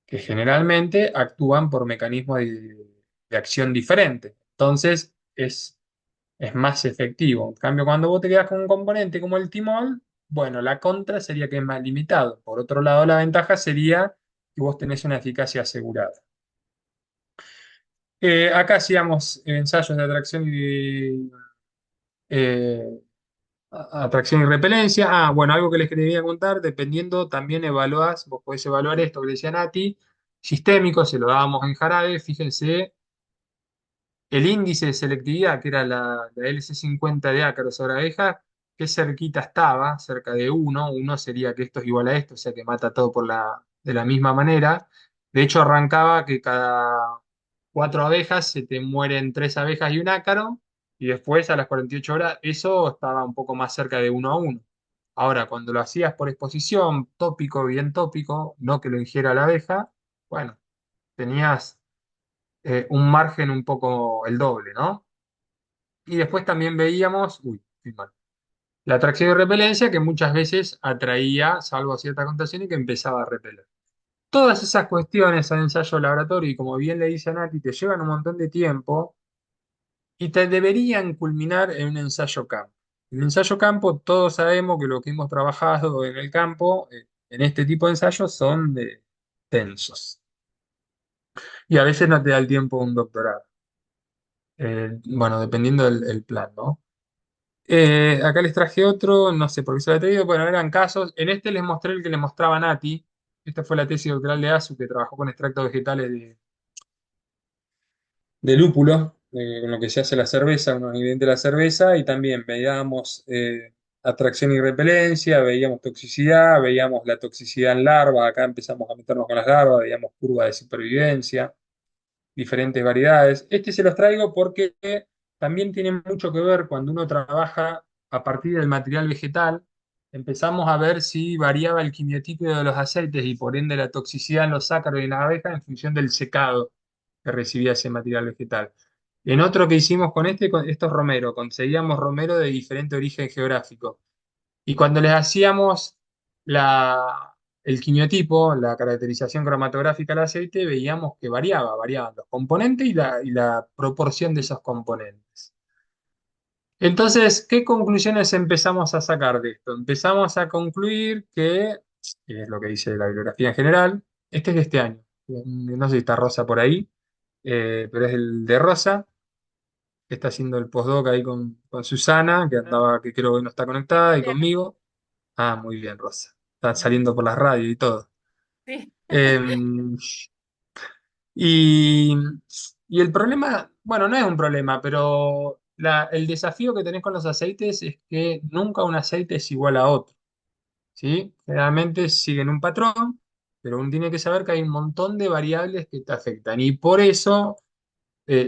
A: que generalmente actúan por mecanismos de acción diferentes. Entonces es más efectivo. En cambio, cuando vos te quedas con un componente como el timol, bueno, la contra sería que es más limitado. Por otro lado, la ventaja sería que vos tenés una eficacia asegurada. Acá hacíamos ensayos de atracción eh, atracción y repelencia. Ah, bueno, algo que les quería contar, dependiendo, también evaluás, vos podés evaluar esto que decía Nati, sistémico, se lo dábamos en jarabe, fíjense, el índice de selectividad, que era la LC50 de ácaros sobre abejas, qué cerquita estaba, cerca de uno sería que esto es igual a esto, o sea que mata todo de la misma manera. De hecho, arrancaba que cada 4 abejas se te mueren 3 abejas y un ácaro, y después a las 48 horas eso estaba un poco más cerca de 1 a 1. Ahora, cuando lo hacías por exposición, tópico, bien tópico, no que lo ingiera la abeja, bueno, tenías un margen un poco el doble, ¿no? Y después también veíamos, uy, estoy mal, la atracción y repelencia que muchas veces atraía, salvo a cierta concentración, y que empezaba a repeler. Todas esas cuestiones al ensayo laboratorio, y como bien le dice a Nati, te llevan un montón de tiempo y te deberían culminar en un ensayo campo. En el ensayo campo, todos sabemos que lo que hemos trabajado en el campo, en este tipo de ensayos, son tensos. Y a veces no te da el tiempo un doctorado. Bueno, dependiendo del plan, ¿no? Acá les traje otro, no sé por qué se lo he traído, bueno, eran casos. En este les mostré el que le mostraba a Nati. Esta fue la tesis doctoral de ASU, que trabajó con extractos vegetales de lúpulo, con lo que se hace la cerveza, unos ingredientes de la cerveza, y también veíamos atracción y repelencia, veíamos toxicidad, veíamos la toxicidad en larvas, acá empezamos a meternos con las larvas, veíamos curva de supervivencia. diferentes variedades. Este se los traigo porque también tiene mucho que ver cuando uno trabaja a partir del material vegetal. Empezamos a ver si variaba el quimiotipo de los aceites y por ende la toxicidad en los ácaros y en las abejas en función del secado que recibía ese material vegetal. En otro que hicimos con esto es romero, conseguíamos romero de diferente origen geográfico. Y cuando les hacíamos el quimiotipo, la caracterización cromatográfica del aceite, veíamos que variaban los componentes y la proporción de esos componentes. Entonces, ¿qué conclusiones empezamos a sacar de esto? Empezamos a concluir que es lo que dice la bibliografía en general, este es de este año. No sé si está Rosa por ahí, pero es el de Rosa, que está haciendo el postdoc ahí con Susana, que creo que no está conectada, y conmigo. Ah, muy bien, Rosa. Está saliendo por las radios y todo.
E: Sí.
A: Em, y, y el problema, bueno, no es un problema, pero el desafío que tenés con los aceites es que nunca un aceite es igual a otro, ¿sí? Generalmente siguen un patrón, pero uno tiene que saber que hay un montón de variables que te afectan. Y por eso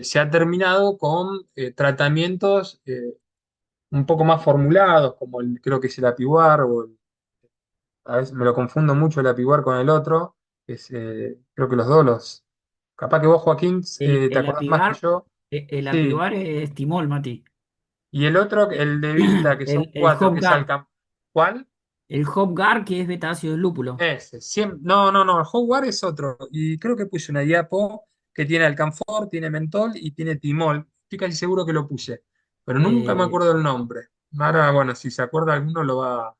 A: se ha terminado con tratamientos un poco más formulados, como creo que es el Apiguar, a veces me lo confundo mucho el Apiguar con el otro, que es, creo que los dos capaz que vos, Joaquín,
B: El,
A: te
B: el
A: acordás más que
B: apigar,
A: yo.
B: el
A: Sí.
B: apigar es timol, Mati.
A: Y el otro, el de Vista, que son
B: El
A: cuatro, que es
B: Hopgar,
A: Alcam. ¿Cuál?
B: el Hopgar que es betácido del lúpulo.
A: Ese. No, no, no, el Howard es otro. Y creo que puse una diapo que tiene Alcanfor, tiene mentol y tiene timol. Estoy casi seguro que lo puse, pero nunca me
B: Eh,
A: acuerdo del nombre. Ahora, bueno, si se acuerda alguno, lo va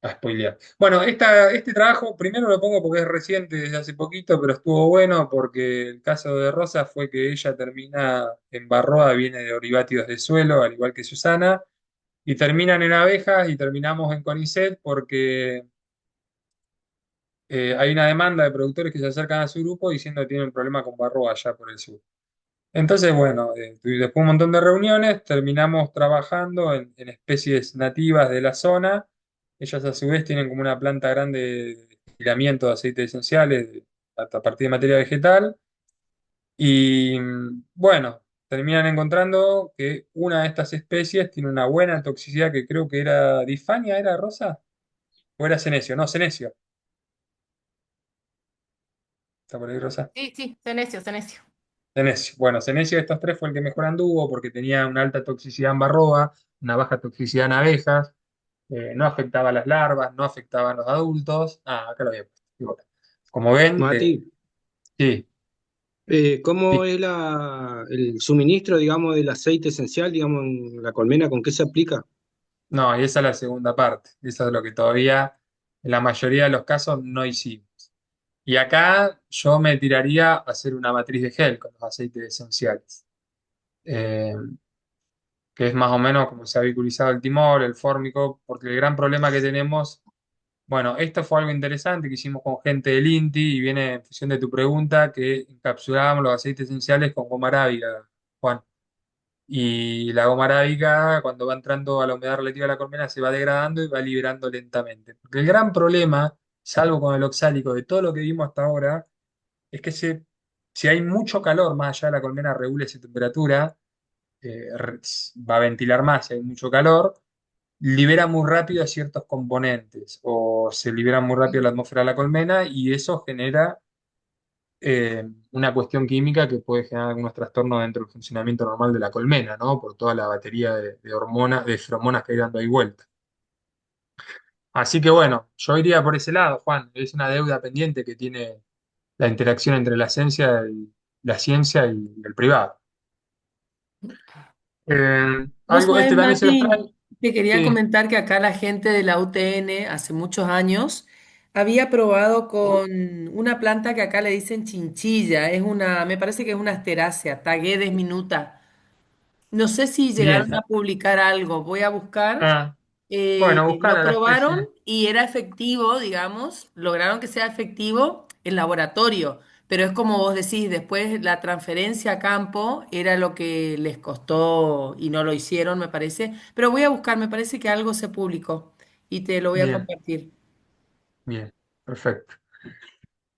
A: a spoilear. Bueno, este trabajo primero lo pongo porque es reciente, desde hace poquito, pero estuvo bueno porque el caso de Rosa fue que ella termina en Barroa, viene de Orivátidos de suelo, al igual que Susana, y terminan en abejas y terminamos en CONICET porque hay una demanda de productores que se acercan a su grupo diciendo que tienen un problema con Barroa allá por el sur. Entonces, bueno, después de un montón de reuniones, terminamos trabajando en especies nativas de la zona. Ellas a su vez tienen como una planta grande de destilamiento de aceites esenciales a partir de materia vegetal. Y bueno, terminan encontrando que una de estas especies tiene una buena toxicidad que creo que era Difania, ¿era Rosa? ¿O era Senecio? No, Senecio. ¿Está por ahí, Rosa?
E: Sí, sí, Senecio, Senecio.
A: Senecio. Bueno, Senecio de estos tres fue el que mejor anduvo porque tenía una alta toxicidad en barroa, una baja toxicidad en abejas, no afectaba a las larvas, no afectaba a los adultos. Ah, acá lo había puesto. Igual. Como ven,
H: Mati,
A: sí,
H: ¿cómo
A: sí.
H: es el suministro, digamos, del aceite esencial, digamos, en la colmena? ¿Con qué se aplica?
A: No, y esa es la segunda parte. Eso es lo que todavía en la mayoría de los casos no hicimos. Y acá yo me tiraría a hacer una matriz de gel con los aceites esenciales. Eh, que es más o menos como se ha vehiculizado el timol, el fórmico, porque el gran problema que tenemos, bueno, esto fue algo interesante que hicimos con gente del INTI y viene en función de tu pregunta, que encapsulábamos los aceites esenciales con goma arábiga, Juan. Y la goma arábiga, cuando va entrando a la humedad relativa de la colmena, se va degradando y va liberando lentamente. Porque el gran problema, salvo con el oxálico, de todo lo que vimos hasta ahora, es que si hay mucho calor, más allá de la colmena regule esa temperatura, va a ventilar más si hay mucho calor, libera muy rápido ciertos componentes o se libera muy rápido la atmósfera de la colmena y eso genera una cuestión química que puede generar algunos trastornos dentro del funcionamiento normal de la colmena, ¿no? Por toda la batería de hormonas, de feromonas que hay dando ahí vuelta. Así que bueno, yo iría por ese lado, Juan. Es una deuda pendiente que tiene la interacción entre la ciencia y el privado.
E: Vos
A: Algo,
E: sabés,
A: también se los
E: Mati,
A: trae.
E: te quería
A: Sí.
E: comentar que acá la gente de la UTN hace muchos años había probado con una planta que acá le dicen chinchilla. Me parece que es una asterácea, Taguedes minuta. No sé si
A: Bien.
E: llegaron a publicar algo, voy a buscar.
A: Ah, bueno, buscar
E: Lo
A: a la
E: probaron
A: especie.
E: y era efectivo, digamos, lograron que sea efectivo en laboratorio, pero es como vos decís, después la transferencia a campo era lo que les costó y no lo hicieron, me parece, pero voy a buscar, me parece que algo se publicó y te lo voy a
A: Bien,
E: compartir.
A: bien, perfecto.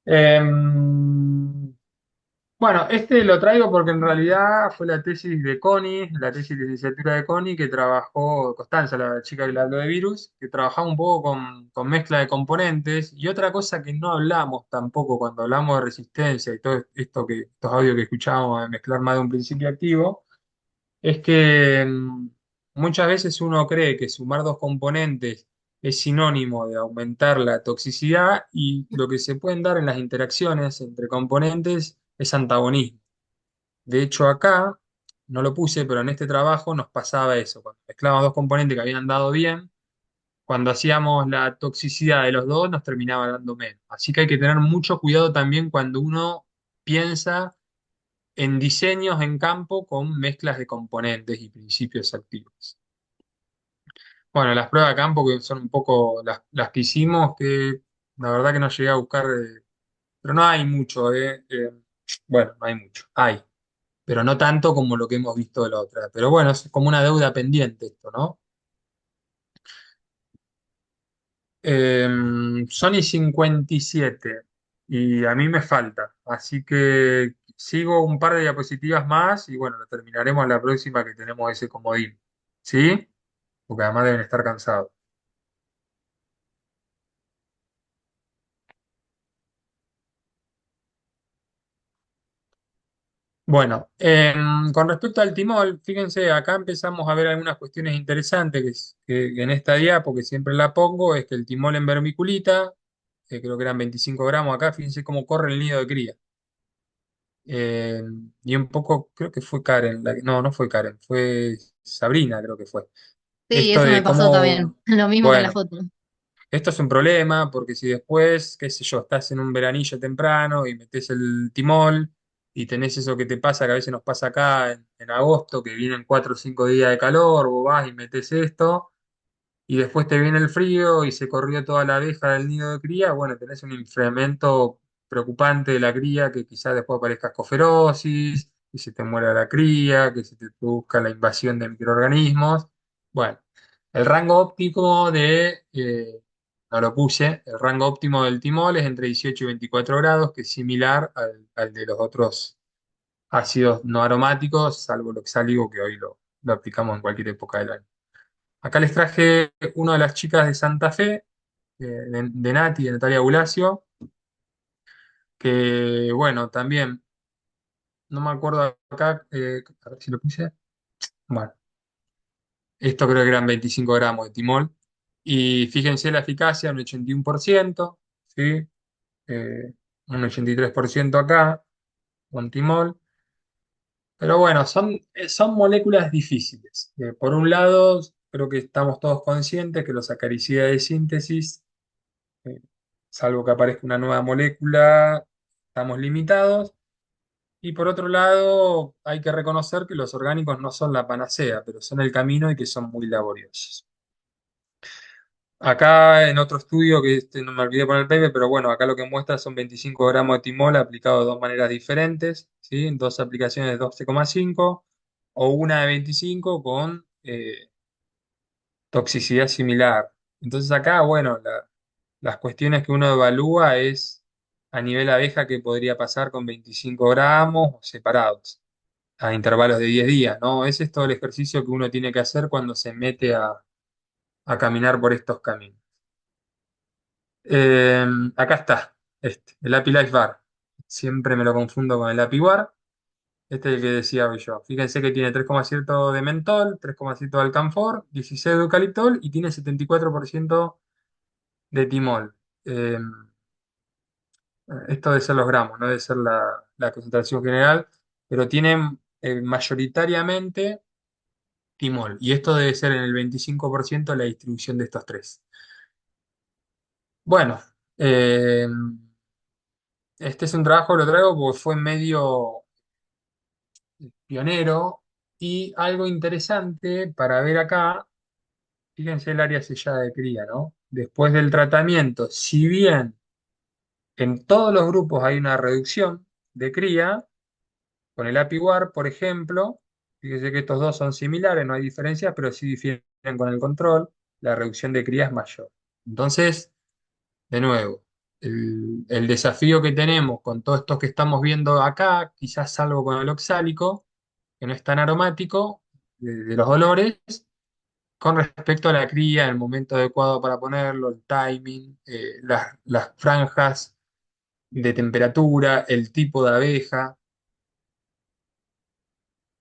A: Em, Bueno, este lo traigo porque en realidad fue la tesis de Connie, la tesis de licenciatura de Connie, que trabajó, Constanza, la chica que le habló de virus, que trabajaba un poco con mezcla de componentes. Y otra cosa que no hablamos tampoco cuando hablamos de resistencia y todo esto estos audios que escuchábamos de mezclar más de un principio activo, es que muchas veces uno cree que sumar dos componentes es sinónimo de aumentar la toxicidad y lo que se pueden dar en las interacciones entre componentes es antagonismo. De hecho, acá, no lo puse, pero en este trabajo nos pasaba eso. Cuando mezclábamos dos componentes que habían dado bien, cuando hacíamos la toxicidad de los dos, nos terminaba dando menos. Así que hay que tener mucho cuidado también cuando uno piensa en diseños en campo con mezclas de componentes y principios activos. Bueno, las pruebas de campo que son un poco las que hicimos, que la verdad que no llegué a buscar, pero no hay mucho, bueno, no hay mucho, hay, pero no tanto como lo que hemos visto de la otra. Pero bueno, es como una deuda pendiente esto, ¿no? Son y 57 y a mí me falta, así que sigo un par de diapositivas más y bueno, lo terminaremos la próxima que tenemos ese comodín, ¿sí? Porque además deben estar cansados. Bueno, con respecto al timol, fíjense, acá empezamos a ver algunas cuestiones interesantes que en esta diapo, que siempre la pongo, es que el timol en vermiculita, creo que eran 25 gramos acá, fíjense cómo corre el nido de cría. Eh, y un poco, creo que fue Karen, no, no fue Karen, fue Sabrina, creo que fue.
I: Sí,
A: Esto
I: eso me
A: de
I: pasó también.
A: cómo,
I: Lo mismo con la
A: bueno,
I: foto.
A: esto es un problema porque si después, qué sé yo, estás en un veranillo temprano y metes el timol y tenés eso que te pasa, que a veces nos pasa acá en agosto, que vienen 4 o 5 días de calor, vos vas y metes esto y después te viene el frío y se corrió toda la abeja del nido de cría, bueno, tenés un incremento preocupante de la cría, que quizás después aparezca escoferosis, que se te muera la cría, que se te produzca la invasión de microorganismos. Bueno, el rango óptimo no lo puse, el rango óptimo del timol es entre 18 y 24 grados, que es similar al de los otros ácidos no aromáticos, salvo el oxáligo, que hoy lo aplicamos en cualquier época del año. Acá les traje una de las chicas de Santa Fe, de Nati, de Natalia Bulacio, que bueno, también, no me acuerdo acá, a ver si lo puse. Bueno, esto creo que eran 25 gramos de timol. Y fíjense la eficacia, un 81%, ¿sí? Un 83% acá, con timol. Pero bueno, son moléculas difíciles. Por un lado, creo que estamos todos conscientes que los acaricidas de síntesis eh, salvo que aparezca una nueva molécula, estamos limitados. Y por otro lado, hay que reconocer que los orgánicos no son la panacea, pero son el camino y que son muy laboriosos. Acá en otro estudio, que no me olvidé poner el paper, pero bueno, acá lo que muestra son 25 gramos de timol aplicado de dos maneras diferentes, ¿sí? En dos aplicaciones de 12,5 o una de 25 con toxicidad similar. Entonces acá, bueno, las cuestiones que uno evalúa es a nivel abeja qué podría pasar con 25 gramos separados a intervalos de 10 días, ¿no? Ese es todo el ejercicio que uno tiene que hacer cuando se mete a caminar por estos caminos. Acá está, el Happy Life Bar. Siempre me lo confundo con el Happy Bar. Este es el que decía hoy yo. Fíjense que tiene 3,7 de mentol, 3,7 de alcanfor, 16 de eucaliptol y tiene 74% de timol. Esto debe ser los gramos, no debe ser la concentración general, pero tienen mayoritariamente timol. Y esto debe ser en el 25% la distribución de estos tres. Bueno, eh, este es un trabajo que lo traigo porque fue medio pionero y algo interesante para ver acá. Fíjense el área sellada de cría, ¿no? Después del tratamiento, si bien en todos los grupos hay una reducción de cría, con el API-WAR, por ejemplo, fíjense que estos dos son similares, no hay diferencias, pero sí difieren con el control, la reducción de cría es mayor. Entonces, de nuevo, el desafío que tenemos con todo esto que estamos viendo acá, quizás salvo con el oxálico, que no es tan aromático, de los olores, con respecto a la cría, el momento adecuado para ponerlo, el timing, las franjas de temperatura, el tipo de abeja.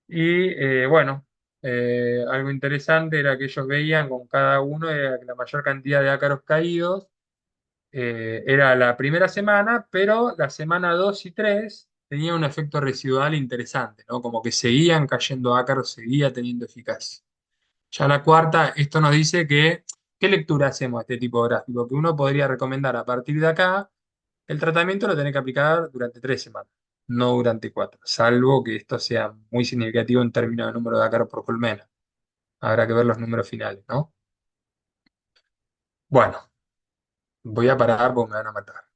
A: Y bueno, algo interesante era que ellos veían con cada uno era que la mayor cantidad de ácaros caídos era la primera semana, pero la semana 2 y 3 tenía un efecto residual interesante, ¿no? Como que seguían cayendo ácaros, seguía teniendo eficacia. Ya la cuarta, esto nos dice que, ¿qué lectura hacemos a este tipo de gráfico? Que uno podría recomendar a partir de acá, el tratamiento lo tenés que aplicar durante 3 semanas, no durante 4, salvo que esto sea muy significativo en términos de número de ácaros por colmena. Habrá que ver los números finales, ¿no? Bueno, voy a parar porque me van a matar.